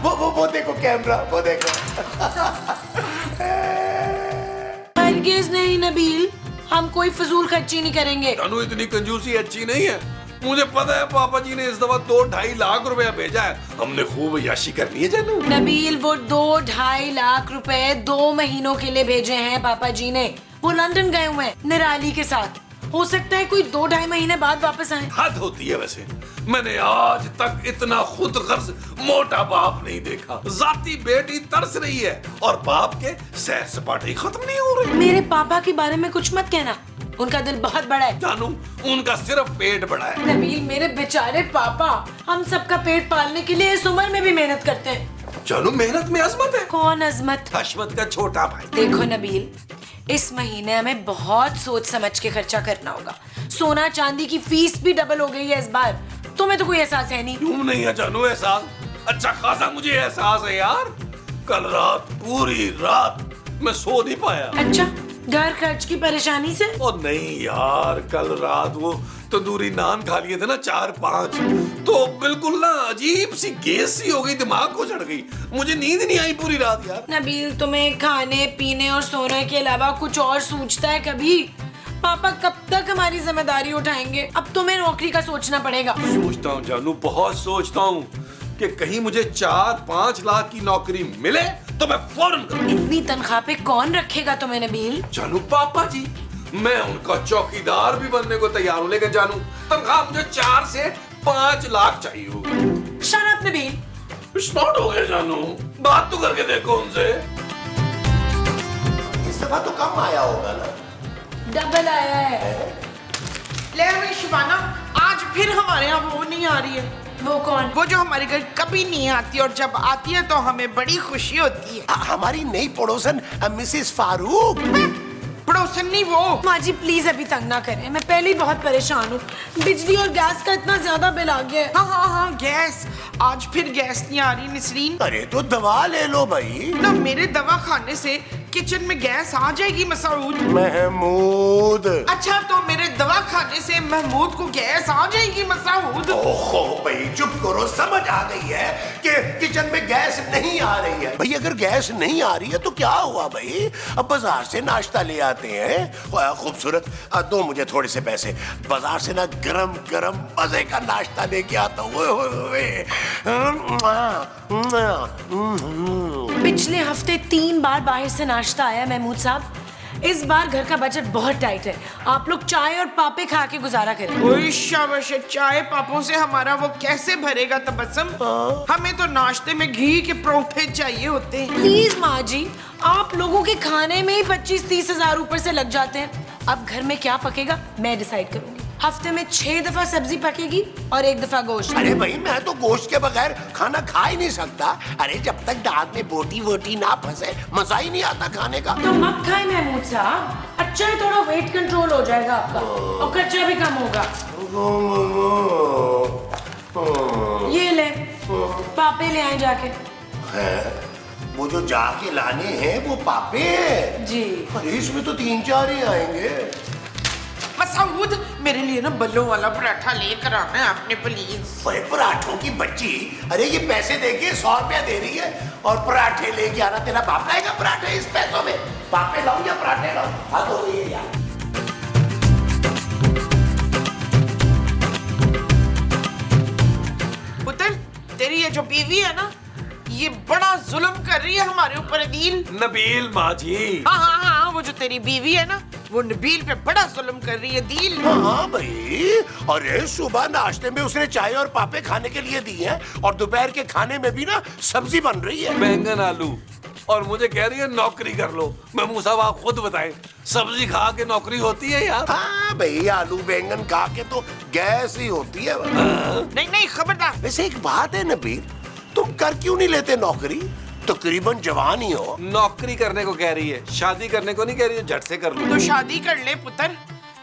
[SPEAKER 2] वो देखो कैमरा, वो देखो।
[SPEAKER 3] हरगिज नहीं नबील, हम कोई फजूल खर्ची नहीं करेंगे।
[SPEAKER 5] जानू इतनी कंजूसी अच्छी नहीं है। मुझे पता है पापा जी ने इस दफा 2-2.5 लाख रुपया भेजा है, हमने खूब याशी करनी है जानू।
[SPEAKER 3] नबील, वो 2-2.5 लाख रुपए 2 महीनों के लिए भेजे हैं पापा जी ने। वो लंदन गए हुए हैं निराली के साथ, हो सकता है कोई 2-2.5 महीने बाद वापस आए।
[SPEAKER 5] हद होती है वैसे, मैंने आज तक इतना खुद गर्ज मोटा बाप नहीं देखा। जाती बेटी तरस रही है और बाप के सैर सपाटे खत्म नहीं हो रहे।
[SPEAKER 3] मेरे पापा के बारे में कुछ मत कहना, उनका दिल बहुत बड़ा है।
[SPEAKER 5] जानू, उनका सिर्फ पेट बड़ा है।
[SPEAKER 3] नबील, मेरे बेचारे पापा हम सबका पेट पालने के लिए इस उम्र में भी मेहनत करते हैं।
[SPEAKER 5] जानू, मेहनत में अजमत है।
[SPEAKER 3] कौन अजमत?
[SPEAKER 5] हशमत का छोटा भाई।
[SPEAKER 3] देखो नबील, इस महीने हमें बहुत सोच समझ के खर्चा करना होगा। सोना चांदी की फीस भी डबल हो गई है इस बार। तुम्हें तो कोई एहसास है नहीं।
[SPEAKER 5] क्यों नहीं है जानू एहसास? अच्छा खासा मुझे एहसास है यार। कल रात पूरी रात मैं सो नहीं पाया।
[SPEAKER 3] अच्छा, घर खर्च की परेशानी से?
[SPEAKER 5] ओ नहीं यार, कल रात वो तंदूरी नान खा लिए थे ना 4-5, तो बिल्कुल ना अजीब सी गैस सी हो गई, दिमाग को चढ़ गई, मुझे नींद नहीं आई पूरी रात यार।
[SPEAKER 3] नबील, तुम्हें खाने पीने और सोने के अलावा कुछ और सूझता है कभी? पापा कब तक हमारी जिम्मेदारी उठाएंगे? अब तुम्हें नौकरी का सोचना पड़ेगा।
[SPEAKER 5] सोचता हूँ जानू, बहुत सोचता हूँ कि कहीं मुझे 4-5 लाख की नौकरी मिले तो मैं फौरन करूँ।
[SPEAKER 3] इतनी तनख्वाह पे कौन रखेगा तुम्हें नबील?
[SPEAKER 5] जानू पापा जी, मैं उनका चौकीदार भी बनने को तैयार हूँ, लेकिन जानू तनख्वाह मुझे 4 से 5 लाख चाहिए होगी।
[SPEAKER 3] Shut up Nabeel.
[SPEAKER 5] स्मार्ट हो गया जानू, बात तो करके देखो उनसे।
[SPEAKER 2] इस दफा तो कम आया होगा ना?
[SPEAKER 3] डबल आया है।
[SPEAKER 4] ले रही शिवाना, आज फिर हमारे यहाँ वो नहीं आ रही है।
[SPEAKER 3] वो कौन?
[SPEAKER 4] वो जो हमारे घर कभी नहीं आती और जब आती है तो हमें बड़ी खुशी होती है।
[SPEAKER 2] हमारी नई पड़ोसन मिसेस फारूक।
[SPEAKER 4] पड़ोसन नहीं वो।
[SPEAKER 3] माँ जी प्लीज अभी तंग ना करें, मैं पहले ही बहुत परेशान हूँ। बिजली और गैस का इतना ज्यादा बिल आ गया है।
[SPEAKER 4] हाँ, गैस। आज फिर गैस नहीं आ रही नसरीन।
[SPEAKER 2] अरे तो दवा ले लो भाई।
[SPEAKER 4] ना मेरे दवा खाने से किचन में गैस आ जाएगी मसूद।
[SPEAKER 2] महमूद।
[SPEAKER 4] अच्छा, तो मेरे दवा खाने से महमूद को गैस आ जाएगी मसूद।
[SPEAKER 2] ओहो भाई चुप करो, समझ आ गई है कि किचन में गैस नहीं आ रही है। भाई अगर गैस नहीं आ रही है तो क्या हुआ भाई? अब बाजार से नाश्ता ले आते हैं। खूबसूरत, दो मुझे थोड़े से पैसे, बाजार से ना गरम गरम मजे का नाश्ता लेके आता हूँ।
[SPEAKER 3] पिछले हफ्ते 3 बार बाहर से नाश्ता आया महमूद साहब। इस बार घर का बजट बहुत टाइट है, आप लोग चाय और पापे खा के गुजारा करें।
[SPEAKER 4] ओए शाबाश, चाय पापों से हमारा वो कैसे भरेगा तबस्सुम? हमें तो नाश्ते में घी के परोठे चाहिए होते हैं।
[SPEAKER 3] प्लीज माँ जी, आप लोगों के खाने में ही 25-30 हजार ऊपर से लग जाते हैं। अब घर में क्या पकेगा मैं डिसाइड करूंगी। हफ्ते में 6 दफा सब्जी पकेगी और 1 दफा गोश्त।
[SPEAKER 2] अरे भाई मैं तो गोश्त के बगैर खाना खा ही नहीं सकता। अरे जब तक दांत में बोटी वोटी ना फंसे मजा ही नहीं आता खाने का।
[SPEAKER 3] तो मत खाए महमूद साहब, अच्छा है थोड़ा वेट कंट्रोल हो जाएगा आपका और खर्चा भी कम होगा। ये ले, पापे ले आए जाके।
[SPEAKER 2] वो जो जाके लाने हैं वो पापे हैं
[SPEAKER 3] जी।
[SPEAKER 2] अरे इसमें तो 3-4 ही आएंगे।
[SPEAKER 4] मसूद, मेरे लिए ना बल्लों वाला पराठा लेकर आना है आपने प्लीज।
[SPEAKER 2] अरे पराठों की बच्ची, अरे ये पैसे देके 100 रुपया दे रही है और पराठे लेके आना। तेरा बाप लाएगा पराठे इस पैसों में? पापे लाऊं या पराठे लाऊं? हाँ तो ये यार।
[SPEAKER 4] पुत्र, तेरी ये जो बीवी है ना, ये बड़ा जुल्म कर रही है हमारे ऊपर। अदील
[SPEAKER 5] नबील माँ जी।
[SPEAKER 4] हाँ, वो जो तेरी बीवी है ना, वो नबील पे बड़ा जुल्म कर रही है। दील।
[SPEAKER 2] हाँ भाई, अरे सुबह नाश्ते में उसने चाय और पापे खाने के लिए दी हैं और दोपहर के खाने में भी ना सब्जी बन रही है,
[SPEAKER 5] बैंगन आलू, और मुझे कह रही है नौकरी कर लो। महमूद साहब आप खुद बताएं, सब्जी खा के नौकरी होती है यार?
[SPEAKER 2] हाँ भाई, आलू बैंगन खा के तो गैस ही होती है।
[SPEAKER 4] नहीं, खबरदार।
[SPEAKER 2] वैसे एक बात है नबील, तुम कर क्यों नहीं लेते नौकरी? तकरीबन जवान ही हो।
[SPEAKER 5] नौकरी करने को कह रही है, शादी करने को नहीं कह रही है। झट से कर लो।
[SPEAKER 4] तो शादी कर ले पुत्र,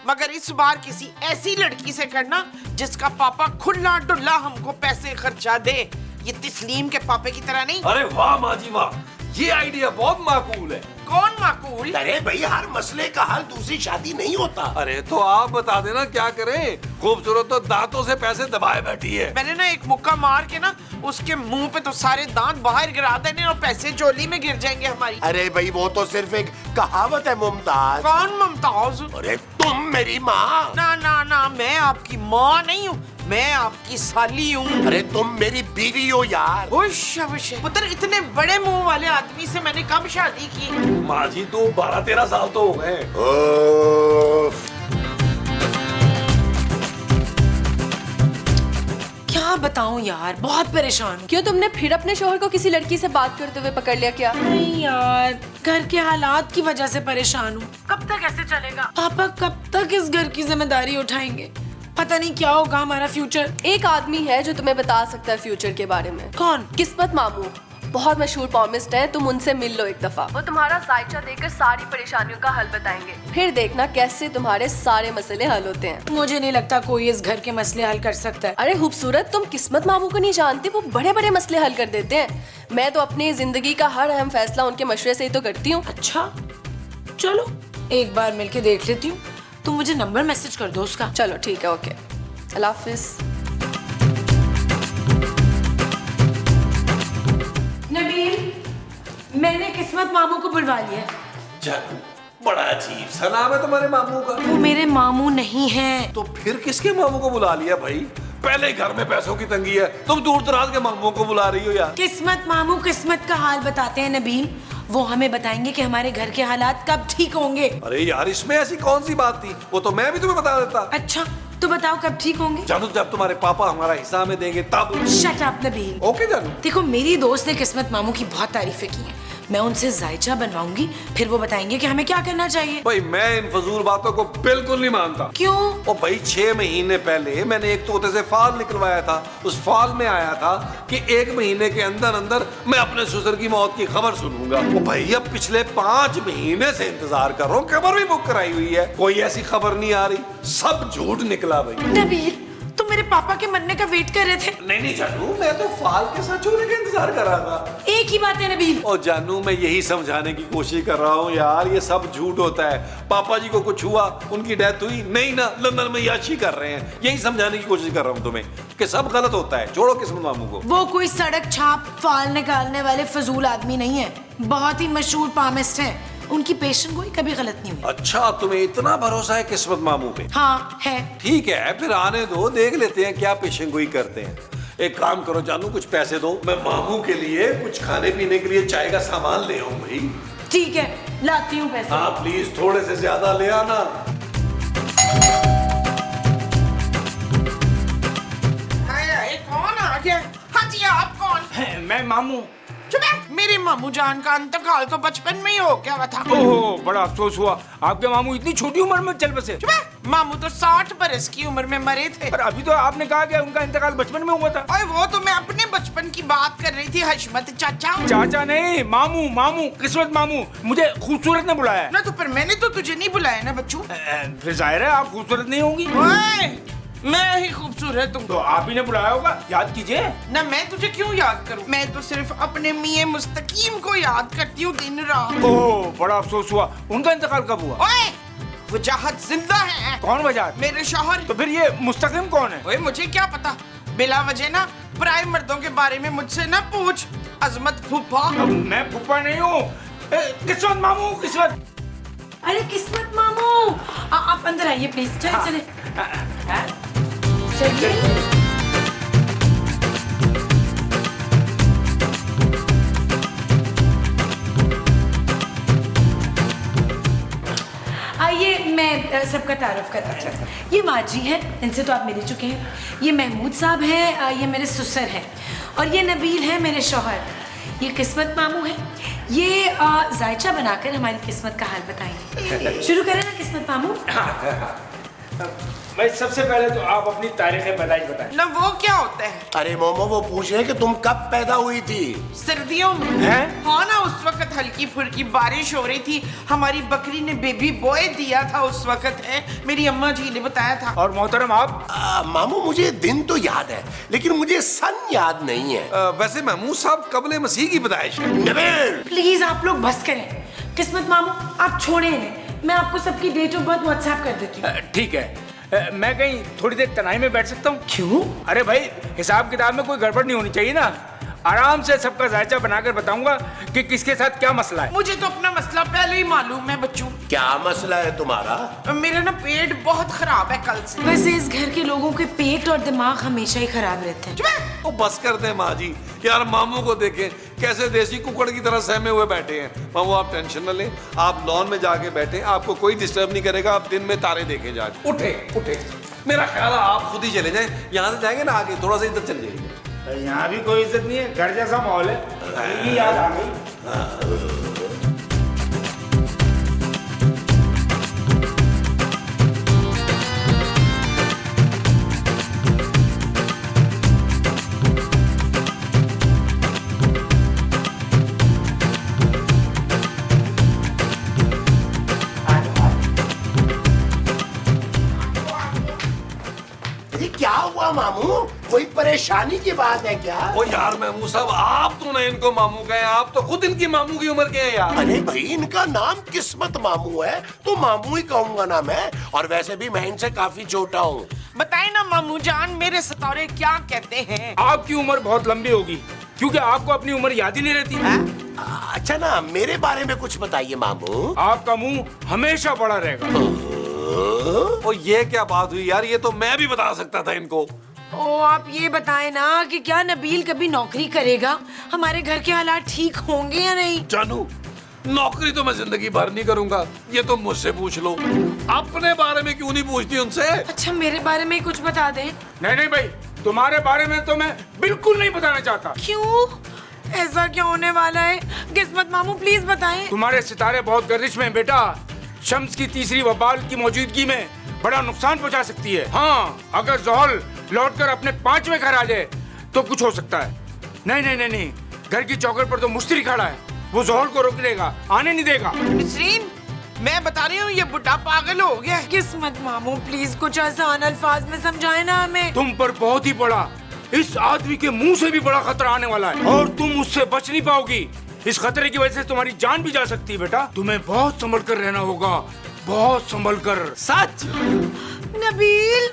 [SPEAKER 4] मगर इस बार किसी ऐसी लड़की से करना जिसका पापा खुला डुल्ला हमको पैसे खर्चा दे। ये तस्लीम के पापे की तरह नहीं।
[SPEAKER 5] अरे वाह माँ जी वाह, ये आइडिया बहुत माकूल है।
[SPEAKER 4] कौन माकूल?
[SPEAKER 2] अरे भाई हर मसले का हल दूसरी शादी नहीं होता।
[SPEAKER 5] अरे तो आप बता देना क्या करें। खूबसूरत तो दांतों से पैसे दबाए बैठी है।
[SPEAKER 4] मैंने ना एक मुक्का मार के ना उसके मुंह पे तो सारे दांत बाहर गिरा देने और पैसे चोली में गिर जाएंगे हमारी।
[SPEAKER 2] अरे भाई वो तो सिर्फ एक कहावत है मुमताज।
[SPEAKER 4] कौन मुमताज?
[SPEAKER 2] अरे तुम मेरी माँ।
[SPEAKER 4] ना, मैं आपकी माँ नहीं हूँ, मैं आपकी साली हूँ।
[SPEAKER 2] अरे तुम मेरी बीवी हो यार।
[SPEAKER 4] पुत्र, इतने बड़े मुंह वाले आदमी से मैंने कब शादी की?
[SPEAKER 5] माँ जी तो 12-13 साल तो हो गए।
[SPEAKER 3] क्या बताऊं यार, बहुत परेशान हूँ।
[SPEAKER 9] क्यों, तुमने फिर अपने शोहर को किसी लड़की से बात करते हुए पकड़ लिया क्या?
[SPEAKER 3] नहीं यार, घर के हालात की वजह से परेशान हूँ। कब तक ऐसे चलेगा? पापा कब तक इस घर की जिम्मेदारी उठाएंगे? पता नहीं क्या होगा हमारा फ्यूचर।
[SPEAKER 9] एक आदमी है जो तुम्हें बता सकता है फ्यूचर के बारे में।
[SPEAKER 3] कौन?
[SPEAKER 9] किस्मत मामू। बहुत मशहूर पॉमिस्ट हैं, तुम उनसे मिल लो एक दफा। वो तुम्हारा जायचा देकर सारी परेशानियों का हल बताएंगे। फिर देखना कैसे तुम्हारे सारे मसले हल होते हैं।
[SPEAKER 3] मुझे नहीं लगता कोई इस घर के मसले हल कर सकता है।
[SPEAKER 9] अरे खूबसूरत, तुम किस्मत मामू को नहीं जानती, वो बड़े बड़े मसले हल कर देते हैं। मैं तो अपनी जिंदगी का हर अहम फैसला उनके मशवरे से ही तो करती हूँ।
[SPEAKER 3] अच्छा चलो एक बार मिलके देख लेती हूँ। तुम मुझे नंबर मैसेज कर दो उसका।
[SPEAKER 9] चलो ठीक है, ओके, अल्लाह हाफिज।
[SPEAKER 3] नबील, मैंने किस्मत मामू को बुलवा लिया।
[SPEAKER 5] जानू, बड़ा अजीब सा नाम है तुम्हारे मामू का।
[SPEAKER 3] वो मेरे मामू नहीं हैं।
[SPEAKER 5] तो फिर किसके मामू को बुला लिया भाई? पहले घर में पैसों की तंगी है, तुम दूर दराज के मामू को बुला रही हो यार।
[SPEAKER 3] किस्मत मामू किस्मत का हाल बताते हैं नबील। वो हमें बताएंगे कि हमारे घर के हालात कब ठीक होंगे।
[SPEAKER 5] अरे यार, इसमें ऐसी कौन सी बात थी? वो तो मैं भी तुम्हें बता देता।
[SPEAKER 3] अच्छा तो बताओ कब ठीक होंगे?
[SPEAKER 5] जानू, जब तुम्हारे पापा हमारा हिस्सा में देंगे तब।
[SPEAKER 3] Shut up Nabeel.
[SPEAKER 5] ओके जानू।
[SPEAKER 3] देखो मेरी दोस्त ने किस्मत मामू की बहुत तारीफें की हैं। मैं उनसे जायचा बनवाऊंगी, फिर वो बताएंगे कि हमें क्या करना चाहिए।
[SPEAKER 5] भाई मैं इन फजूल बातों को बिल्कुल नहीं मानता।
[SPEAKER 3] क्यों?
[SPEAKER 5] ओ भाई, 6 महीने पहले मैंने एक तोते से फाल निकलवाया था। उस फाल में आया था कि 1 महीने के अंदर अंदर मैं अपने ससुर की मौत की खबर सुनूंगा। ओ भाई, अब पिछले 5 महीने से इंतजार कर रहा हूँ, खबर भी बुक कराई हुई है, कोई ऐसी खबर नहीं आ रही। सब झूठ निकला भाई।
[SPEAKER 3] नबील, तुम मेरे पापा के मरने का वेट कर रहे थे?
[SPEAKER 5] नहीं जानू, मैं तो फाल के साथ छोड़ने का इंतजार कर रहा था।
[SPEAKER 3] एक ही बात है नबील।
[SPEAKER 5] और जानू, मैं यही समझाने की कोशिश कर रहा हूँ यार, ये सब झूठ होता है। पापा जी को कुछ हुआ, उनकी डेथ हुई नहीं ना, लंदन में याशी कर रहे हैं। यही समझाने की कोशिश कर रहा हूँ तुम्हें कि सब गलत होता है। छोड़ो किस्मत मामू को।
[SPEAKER 3] वो कोई सड़क छाप फाल निकालने वाले फजूल आदमी नहीं है, बहुत ही मशहूर पामिस्ट हैं। उनकी पेशेंट गोई कभी गलत नहीं हुई।
[SPEAKER 5] अच्छा, तुम्हें इतना भरोसा है किस्मत मामू पे?
[SPEAKER 3] हाँ है।
[SPEAKER 5] ठीक है, फिर आने दो, देख लेते हैं क्या पेशेंट गोई करते हैं। एक काम करो जानू, कुछ पैसे दो, मैं मामू के लिए कुछ खाने पीने के लिए चाय का सामान ले आऊं भाई।
[SPEAKER 3] ठीक है, लाती हूँ पैसे।
[SPEAKER 5] हाँ प्लीज, थोड़े से ज्यादा ले आना।
[SPEAKER 4] कौन आ गया? हाँ जी, आप कौन?
[SPEAKER 1] मैं मामू।
[SPEAKER 4] चुप है। मेरे मामू जान का अंतकाल तो बचपन में ही हो गया हुआ था।
[SPEAKER 1] ओहो, बड़ा अफसोस हुआ। आपके मामू इतनी छोटी उम्र में चल बसे।
[SPEAKER 4] चुप है। मामू तो 60 बरस की उम्र में मरे थे।
[SPEAKER 1] पर अभी तो आपने कहा कि उनका इंतकाल बचपन में हुआ था।
[SPEAKER 4] अरे वो तो मैं अपने बचपन की बात कर रही थी हशमत चाचा।
[SPEAKER 1] चाचा नहीं, मामू। मामू, किस्मत मामू। मुझे खूबसूरत ने बुलाया।
[SPEAKER 4] ना तो पर मैंने तो तुझे नहीं बुलाया ना बच्चू।
[SPEAKER 1] फिर जाहिर है आप खूबसूरत नहीं होंगी।
[SPEAKER 4] ओए, मैं ही खूबसूरत हूँ।
[SPEAKER 1] तो आप ही ने बुलाया होगा, याद कीजिए।
[SPEAKER 4] ना मैं तुझे क्यों याद करूं? मैं तो सिर्फ अपने मियां मुस्तकीम को याद करती हूँ दिन रात।
[SPEAKER 1] ओह, बड़ा अफसोस हुआ। उनका इंतकाल कब हुआ?
[SPEAKER 4] ओए, वजाहत जिंदा है।
[SPEAKER 1] कौन वजह?
[SPEAKER 4] मेरे शौहर।
[SPEAKER 1] तो फिर ये मुस्तकीम कौन है?
[SPEAKER 4] ओए, मुझे क्या पता, बिला वजह ना पराए मर्दों के बारे में मुझसे ना पूछ। अजमत फूफा।
[SPEAKER 1] अब मैं फूफा नहीं हूँ। किस्मत मामू, किस्मत।
[SPEAKER 3] अरे किस्मत मामू, आप अंदर आइए प्लीज। चले चले चलिए। आइए, मैं सबका तारुफ करता हूँ। ये माजी है, इनसे तो आप मिल चुके हैं। ये महमूद साहब हैं, ये मेरे ससुर हैं। और ये नबील है मेरे शौहर। ये किस्मत मामू है। ये जायचा बनाकर हमारी किस्मत का हाल बताएंगे। शुरू करें ना किस्मत मामू?
[SPEAKER 1] मैं सबसे पहले तो आप अपनी तारीख पैदाइश बताएं।
[SPEAKER 4] ना वो क्या होता है?
[SPEAKER 2] अरे मोमो, वो पूछ रहे हैं कि तुम कब पैदा हुई थी?
[SPEAKER 4] सर्दियों में।
[SPEAKER 1] हैं?
[SPEAKER 4] हाँ ना, उस वक्त हल्की फुल्की बारिश हो रही थी, हमारी बकरी ने बेबी बॉय दिया था उस वक्त है, मेरी अम्मा जी ने बताया था।
[SPEAKER 1] और मोहतरम आप?
[SPEAKER 2] मामू, मुझे दिन तो याद है, लेकिन मुझे सन याद नहीं है।
[SPEAKER 5] वैसे महमूद साहब कबले मसीह की पैदाइश है।
[SPEAKER 2] नबील,
[SPEAKER 3] प्लीज आप लोग बस करें। किस्मत मामू आप छोड़े इन्हें, मैं आपको सबकी डेट ऑफ बर्थ व्हाट्सएप कर देती हूँ।
[SPEAKER 1] ठीक है। मैं कहीं थोड़ी देर तनाई में बैठ सकता हूँ?
[SPEAKER 3] क्यों?
[SPEAKER 1] अरे भाई, हिसाब किताब में कोई गड़बड़ नहीं होनी चाहिए ना। आराम से सबका जायचा बनाकर बताऊंगा कि किसके साथ क्या मसला है।
[SPEAKER 4] मुझे तो अपना मसला पहले ही मालूम है बच्चों।
[SPEAKER 2] क्या मसला है तुम्हारा?
[SPEAKER 4] मेरा ना पेट बहुत खराब है कल से।
[SPEAKER 3] वैसे इस घर के लोगों के पेट और दिमाग हमेशा ही खराब रहते हैं।
[SPEAKER 5] ओ बस कर दे माँ जी, यार मामू को देखें कैसे देसी कुकड़ की तरह सहमे हुए बैठे हैं। मामू आप टेंशन न लें, आप लॉन में जाके बैठे, आपको कोई डिस्टर्ब नहीं करेगा। आप दिन में तारे देखे जाके। उठे उठे, मेरा ख्याल है आप खुद ही चले जाएं। यहाँ से जाएंगे ना आगे, थोड़ा सा इधर चल जाइए।
[SPEAKER 1] यहाँ भी कोई इज्जत नहीं है, घर जैसा माहौल है। याद आ गई।
[SPEAKER 2] क्या हुआ मामू? कोई परेशानी की बात है क्या?
[SPEAKER 5] ओ यार महमूद साहब, आप तो नहीं इनको मामू कहे, आप तो खुद इनकी मामू की उम्र के हैं यार।
[SPEAKER 2] अरे भाई, इनका नाम किस्मत मामू है तो मामू ही कहूंगा ना मैं। और वैसे भी मैं इनसे काफी छोटा हूँ।
[SPEAKER 4] बताए ना मामू जान, मेरे सतौरे क्या कहते हैं?
[SPEAKER 1] आपकी उम्र बहुत लंबी होगी क्योंकि आपको अपनी उम्र याद ही नहीं रहती।
[SPEAKER 2] अच्छा ना, मेरे बारे में कुछ बताइए मामू।
[SPEAKER 1] आपका मुंह हमेशा बड़ा रहेगा।
[SPEAKER 5] ओ ये क्या बात हुई यार, ये तो मैं भी बता सकता था इनको।
[SPEAKER 3] ओ आप ये बताएं ना कि क्या नबील कभी नौकरी करेगा? हमारे घर के हालात ठीक होंगे या नहीं?
[SPEAKER 5] जानू, नौकरी तो मैं जिंदगी भर नहीं करूंगा, ये तो मुझसे पूछ लो। अपने बारे में क्यों नहीं पूछती उनसे?
[SPEAKER 3] अच्छा मेरे बारे में कुछ बता दें।
[SPEAKER 1] नहीं नहीं भाई, तुम्हारे बारे में तो मैं बिल्कुल नहीं बताना चाहता।
[SPEAKER 3] क्यों? ऐसा क्या होने वाला है? किस्मत मामू प्लीज बताएं।
[SPEAKER 1] तुम्हारे सितारे बहुत गर्दिश में हैं बेटा। शम्स की तीसरी वबाल की मौजूदगी में बड़ा नुकसान पहुंचा सकती है। हाँ, अगर जोहल लौटकर अपने 5वें घर आ जाए तो कुछ हो सकता है। नहीं नहीं नहीं नहीं, घर की चौखट पर तो मुश्तरी खड़ा है, वो जोहल को रोक देगा, आने नहीं देगा।
[SPEAKER 4] नसरीन, मैं बता रही हूँ ये बुढ़ा पागल हो गया है।
[SPEAKER 3] किस्मत मामू प्लीज कुछ आसान अल्फाज में समझाए ना हमें।
[SPEAKER 1] तुम पर बहुत ही बड़ा, इस आदमी के मुंह से भी बड़ा खतरा आने वाला है और तुम उससे बच नहीं पाओगी। इस खतरे की वजह से तुम्हारी जान भी जा सकती है बेटा। तुम्हें बहुत संभल कर रहना होगा, बहुत संभल कर।
[SPEAKER 5] सच?
[SPEAKER 3] नबील,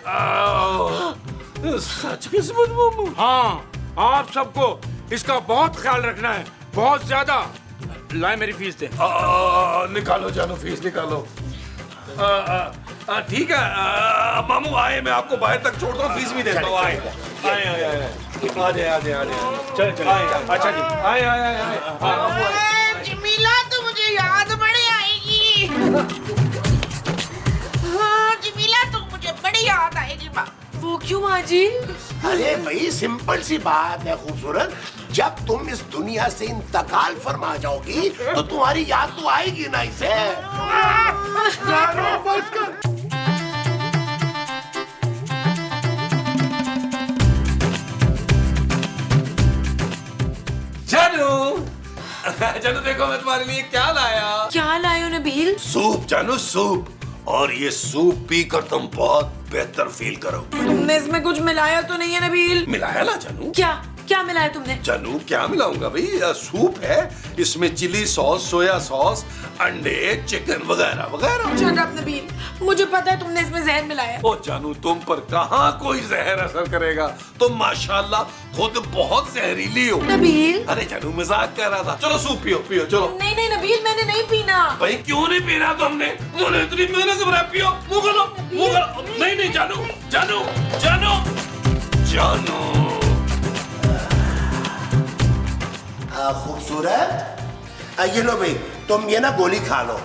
[SPEAKER 5] सच किस्मत मामू?
[SPEAKER 1] हाँ, आप सबको इसका बहुत ख्याल रखना है, बहुत ज्यादा। लाए मेरी फीस दे।
[SPEAKER 5] निकालो जानू, फीस निकालो। ठीक है मामू, आए, मैं आपको बाहर तक छोड़ता हूँ, फीस भी देता हूँ। आए आए आए आए, आ जाए आ जाए आ जाए।
[SPEAKER 1] चल चल, अच्छा जी,
[SPEAKER 5] आए आए आए आए।
[SPEAKER 4] जमीला तो मुझे याद बड़ी आएगी। हाँ जमीला तो मुझे बड़ी याद आएगी।
[SPEAKER 3] वो क्यों माँ जी?
[SPEAKER 2] अरे भाई, सिंपल सी बात है खूबसूरत, जब तुम इस दुनिया से इंतकाल फरमा जाओगी तो तुम्हारी याद तो आएगी ना इसे। जानो बस कर।
[SPEAKER 5] जानू, जानू देखो मैं तुम्हारे लिए क्या लाया।
[SPEAKER 3] क्या लाए हो नबील?
[SPEAKER 2] सूप जानू, सूप। और ये सूप पीकर तुम बहुत बेहतर फील करोगे।
[SPEAKER 3] तुमने इसमें कुछ मिलाया तो नहीं है नबील?
[SPEAKER 2] मिलाया ना जानू?
[SPEAKER 3] क्या क्या मिलाया तुमने?
[SPEAKER 2] जानू क्या मिलाऊंगा भाई, सूप है, इसमें चिली सॉस, सोया सॉस, अंडे, चिकन वगैरह वगैरह।
[SPEAKER 3] शट अप नबील, मुझे पता है तुमने इसमें जहर मिलाया।
[SPEAKER 5] ओ जानू, तुम पर कहाँ कोई जहर असर करेगा, तुम माशाल्लाह खुद बहुत जहरीली हो।
[SPEAKER 3] नबील,
[SPEAKER 5] अरे जानू मजाक कर रहा था। चलो सूप पियो पियो चलो।
[SPEAKER 3] नहीं नहीं नबील, मैंने नहीं पीना।
[SPEAKER 5] भाई क्यों नहीं पीना तुमने? मुझे इतनी मेहनत से बनाया, पियो, मुंह खोलो, मुंह खोलो। नहीं नहीं जानू, जानू जानू जानू।
[SPEAKER 2] खूबसूरत, ये लो भाई, तुम ये ना गोली खा लो।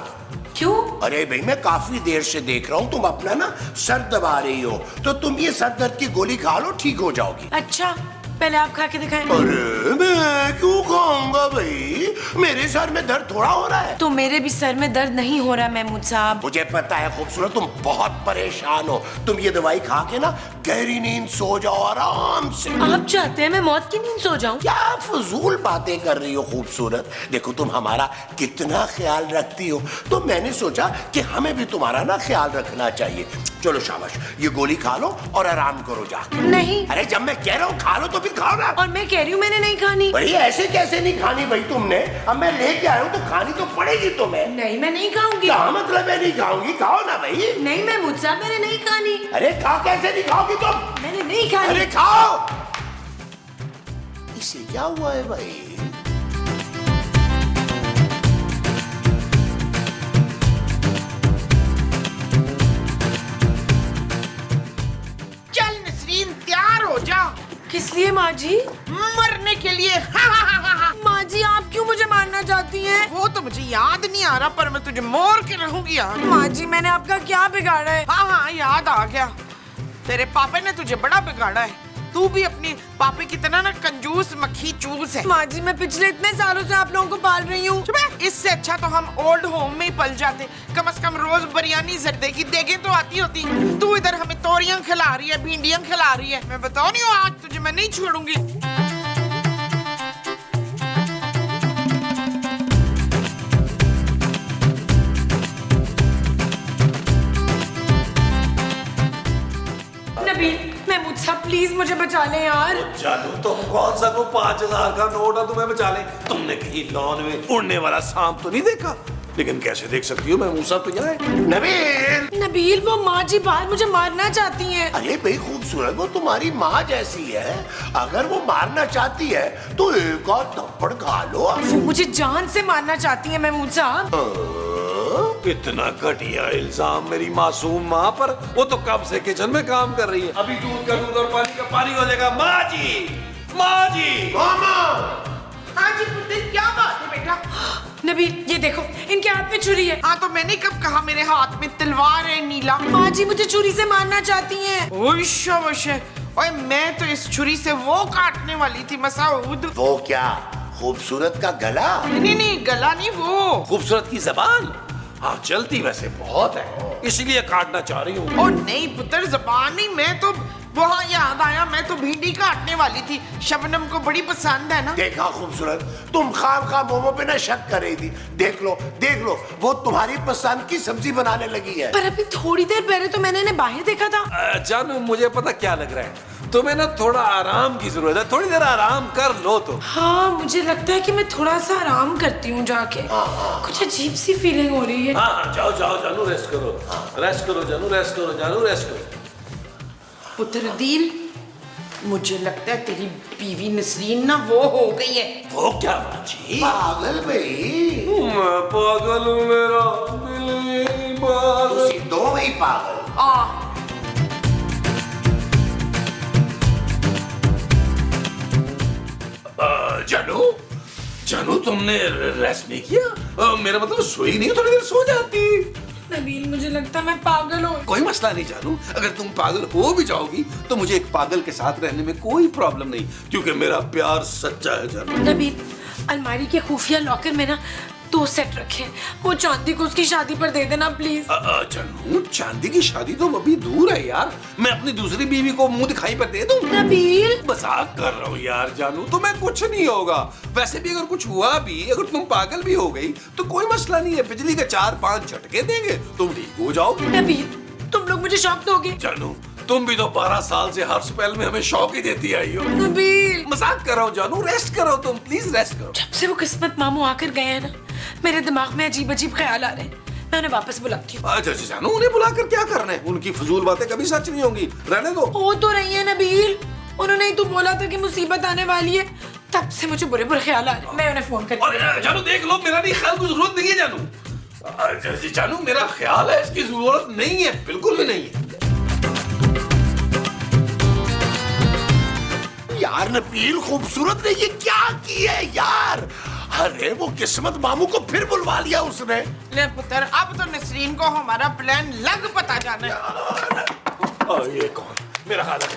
[SPEAKER 3] क्यों?
[SPEAKER 2] अरे भाई, मैं काफी देर से देख रहा हूँ तुम अपना ना सर दबा रही हो, तो तुम ये सर दर्द की गोली खा लो, ठीक हो जाओगी।
[SPEAKER 3] अच्छा, पहले आप खा के दिखाएं।
[SPEAKER 2] अरे मैं क्यों खाऊंगा भाई, मेरे सर में दर्द थोड़ा हो रहा है।
[SPEAKER 3] तो मेरे भी सर में दर्द नहीं हो रहा महमूद साहब।
[SPEAKER 2] मुझे पता है खूबसूरत, तुम बहुत परेशान हो। तुम ये दवाई खा के ना गहरी नींद सो जाओ आराम से।
[SPEAKER 3] आप चाहते हैं मैं मौत की नींद सो जाऊं?
[SPEAKER 2] क्या फजूल बातें कर रही हो खूबसूरत। देखो तुम हमारा कितना ख्याल रखती हो, तो मैंने सोचा कि हमें भी तुम्हारा ना ख्याल रखना चाहिए। चलो शाबाश, ये गोली खा लो और आराम करो जाके।
[SPEAKER 3] नहीं।
[SPEAKER 2] अरे जब मैं कह रहा हूँ खा लो तो फिर खाओ ना।
[SPEAKER 3] और मैं कह रही हूँ मैंने नहीं खानी।
[SPEAKER 2] भाई ऐसे कैसे नहीं खानी भाई तुमने? अब मैं लेके आया हूँ तो खानी तो पड़ेगी तुम्हें।
[SPEAKER 3] नहीं मैं नहीं खाऊंगी।
[SPEAKER 2] क्या मतलब है नहीं खाऊंगी? खाओ ना भाई।
[SPEAKER 3] नहीं महमूद साहब, मैंने नहीं खानी।
[SPEAKER 2] अरे खा कैसे नहीं खाओगी तुम?
[SPEAKER 3] मैंने नहीं खानी।
[SPEAKER 2] अरे खाओ। इसे क्या हुआ है भाई?
[SPEAKER 4] चल नसरीन तैयार हो जा।
[SPEAKER 3] किस लिए माँ जी?
[SPEAKER 4] मरने के लिए।
[SPEAKER 3] माँ जी आप क्यों मुझे मारना चाहती हैं?
[SPEAKER 4] वो तो मुझे याद नहीं आ रहा, पर मैं तुझे मोर के रहूंगी यार।
[SPEAKER 3] माँ जी मैंने आपका क्या बिगाड़ा है?
[SPEAKER 4] हाँ हाँ याद आ गया, तेरे पापे ने तुझे बड़ा बिगाड़ा है। तू भी अपने पापे की तरह ना कंजूस मक्खी चूस है।
[SPEAKER 3] माँ जी मैं पिछले इतने सालों से आप लोगों को पाल रही हूँ।
[SPEAKER 4] इससे अच्छा तो हम ओल्ड होम में ही पल जाते। कम से कम रोज बिरयानी जर्दे की देगे तो आती होती। तू इधर हमें तोरियां खिला रही है, भिंडियां खिला रही है। मैं बता रही हूँ आज तुझे मैं नहीं छोड़ूंगी।
[SPEAKER 3] नबील महमूद साहब प्लीज मुझे बचा लें यार।
[SPEAKER 5] जानू तुम कौन सा को 5000 का नोट है तुम्हें बचा ले? तुमने कहीं लॉन में उड़ने वाला सांप तो नहीं देखा? लेकिन कैसे देख सकती हो महमूद साहब तो यहाँ है।
[SPEAKER 2] नबील
[SPEAKER 3] नबील वो माँ जी बाहर मुझे मारना चाहती हैं।
[SPEAKER 2] अरे भाई खूबसूरत, वो तुम्हारी माँ जैसी है, अगर वो मारना चाहती है तो एक आध थप्पड़ खा लो।
[SPEAKER 3] वो मुझे जान से मारना चाहती हैं महमूद साहब।
[SPEAKER 5] इतना घटिया इल्जाम मेरी मासूम माँ पर। वो तो कब से किचन में काम कर रही है, अभी दूध का दूध और पानी का पानी हो जाएगा। माँ जी, माँ जी,
[SPEAKER 2] मामा।
[SPEAKER 4] हाँ जी पुत्र, क्या बात है बेटा?
[SPEAKER 3] नबील ये देखो इनके हाथ में छुरी है।
[SPEAKER 4] हाँ तो मैंने कब कहा मेरे हाथ में तलवार है नीला?
[SPEAKER 3] माँ जी मुझे छुरी से मारना चाहती हैं।
[SPEAKER 4] ओए मैं तो इस छुरी से वो काटने वाली थी मसूद।
[SPEAKER 2] वो क्या, खूबसूरत का गला?
[SPEAKER 4] नहीं गला नहीं, वो
[SPEAKER 5] खूबसूरत की जबान। हाँ चलती वैसे बहुत है, इसलिए काटना चाह रही हूँ।
[SPEAKER 4] और नहीं पुत्र जबान नहीं, मैं तो वहाँ याद आया मैं तो भिंडी काटने वाली थी, शबनम को बड़ी पसंद है ना।
[SPEAKER 2] देखा खूबसूरत, तुम खाम मोमो पे ना शक कर रही थी। देख लो वो तुम्हारी पसंद की सब्जी बनाने लगी है।
[SPEAKER 3] पर अभी थोड़ी देर पहले तो मैंने इन्हें बाहर देखा था।
[SPEAKER 5] जानू मुझे पता क्या लग रहा है, तुम्हें ना थोड़ा आराम की जरूरत है, थोड़ी देर आराम कर लो तो।
[SPEAKER 3] हाँ मुझे लगता है कि मैं थोड़ा सा आराम करती हूँ जाके। कुछ अजीब सी फीलिंग हो रही है।
[SPEAKER 5] हाँ जाओ जानू रेस्ट करो, रेस्ट करो जानू, रेस्ट करो जानू, रेस्ट करो।
[SPEAKER 4] पुत्र दिल, मुझे लगता है तेरी बीवी नसरीन ना वो हो गई है।
[SPEAKER 5] वो क्या बाजी?
[SPEAKER 2] पागल भाई,
[SPEAKER 5] मैं पागल हूँ, मेरा दिल ही पागल।
[SPEAKER 2] तुसी दो ही पागल।
[SPEAKER 5] जानू तुमने रेस्ट नहीं किया? मेरा मतलब सोई नहीं, थोड़ी देर सो जाती।
[SPEAKER 3] नबील मुझे लगता है मैं पागल हूँ।
[SPEAKER 5] कोई मसला नहीं जानू, अगर तुम पागल हो भी जाओगी तो मुझे एक पागल के साथ रहने में कोई प्रॉब्लम नहीं, क्योंकि मेरा प्यार सच्चा है जानू।
[SPEAKER 3] नबील अलमारी के खुफिया लॉकर में ना 2 सेट रखे, वो चांदी को उसकी शादी पर दे देना प्लीज।
[SPEAKER 5] जानू चांदी की शादी तो अभी दूर है यार, मैं अपनी दूसरी बीवी को मुंह दिखाई पर दे दूं?
[SPEAKER 3] नबील
[SPEAKER 5] मजाक कर रहा हूँ यार जानू, तुम्हें कुछ नहीं होगा। वैसे भी अगर कुछ हुआ भी, अगर तुम पागल भी हो गई तो कोई मसला नहीं है, बिजली के 4-5 झटके देंगे, तुम ठीक हो जाओगे।
[SPEAKER 3] नबील तुम लोग मुझे शौक दोगे?
[SPEAKER 5] जानू तुम भी तो 12 साल से हर स्पेल में हमें शौक ही देती आई हो।
[SPEAKER 3] नबील
[SPEAKER 5] मजाक कर रहा हूँ जानू, रेस्ट करो तुम, प्लीज रेस्ट करो।
[SPEAKER 3] जब से वो किस्मत मामू आकर गए हैं ना, मेरे दिमाग में अजीब अजीब ख्याल आ रहे हैं। मैं उन्हें वापस बुलाती हूँ।
[SPEAKER 5] अच्छा जानू, उन्हें बुलाकर क्या करना है? उनकी फजूल बातें कभी सच नहीं होंगी, रहने दो।
[SPEAKER 3] हो तो रही है नबील, उन्होंने ही तो बोला था कि मुसीबत आने वाली है, तब से मुझे बुरे बुरे ख्याल आ रहे हैं। मैं उन्हें फोन करती हूँ।
[SPEAKER 5] जानू देख लो, मेरा नहीं ख्याल की जरूरत नहीं है जानू। जानू मेरा ख्याल है, इसकी जरूरत नहीं है, बिल्कुल भी नहीं है।
[SPEAKER 2] यार नबील खूबसूरत ने ये क्या की है यार? अरे वो किस्मत मामू को फिर बुलवा लिया उसने।
[SPEAKER 4] ले पुत्र, अब तो नसरीन को हमारा प्लान लग पता जाना है।
[SPEAKER 5] ये कौन? मेरा हाल है।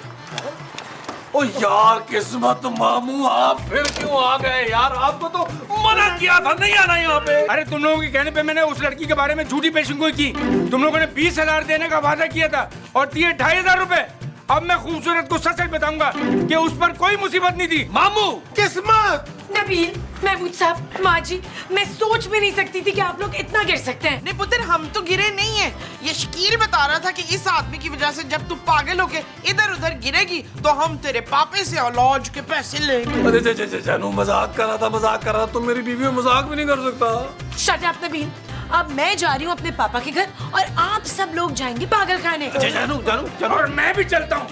[SPEAKER 5] ओ यार किस्मत मामू, आप फिर क्यों आ गए यार? आपको तो मना किया था नहीं आना यहाँ पे।
[SPEAKER 1] अरे तुम लोगों के कहने पे मैंने उस लड़की के बारे में झूठी पेशेंगोई की। तुम लोगों ने 20,000 देने का वादा किया था और दिए 2,500 रुपए। अब मैं खूबसूरत को सच सच बताऊंगा कि उस पर कोई मुसीबत नहीं थी।
[SPEAKER 5] मामू
[SPEAKER 2] किस्मत
[SPEAKER 3] नबील, महमूद साहब, माँ जी, मैं सोच भी नहीं सकती थी कि आप लोग इतना गिर सकते हैं।
[SPEAKER 4] नहीं पुत्र, हम तो गिरे नहीं है। ये शकील बता रहा था कि इस आदमी की वजह से जब तू पागल होके इधर उधर गिरेगी तो हम तेरे पापे से औलाद के पैसे लेंगे।
[SPEAKER 5] अरे जानू मजाक कर रहा था, मजाक कर रहा था। तुम मेरी बीवी में मजाक भी नहीं कर सकता।
[SPEAKER 3] शट अप नबील, अब मैं जा रही हूँ अपने पापा के घर और आप सब लोग जाएंगे पागल खाने।
[SPEAKER 5] जानू
[SPEAKER 1] और मैं भी चलता हूँ।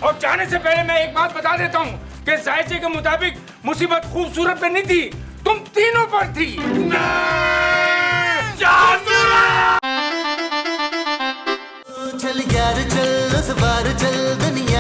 [SPEAKER 1] और जाने से पहले मैं एक बात बता देता हूँ कि जायचे के मुताबिक मुसीबत खूबसूरत पे नहीं थी, तुम तीनों पर थी।
[SPEAKER 10] चल यार चल, उस बार चल दुनिया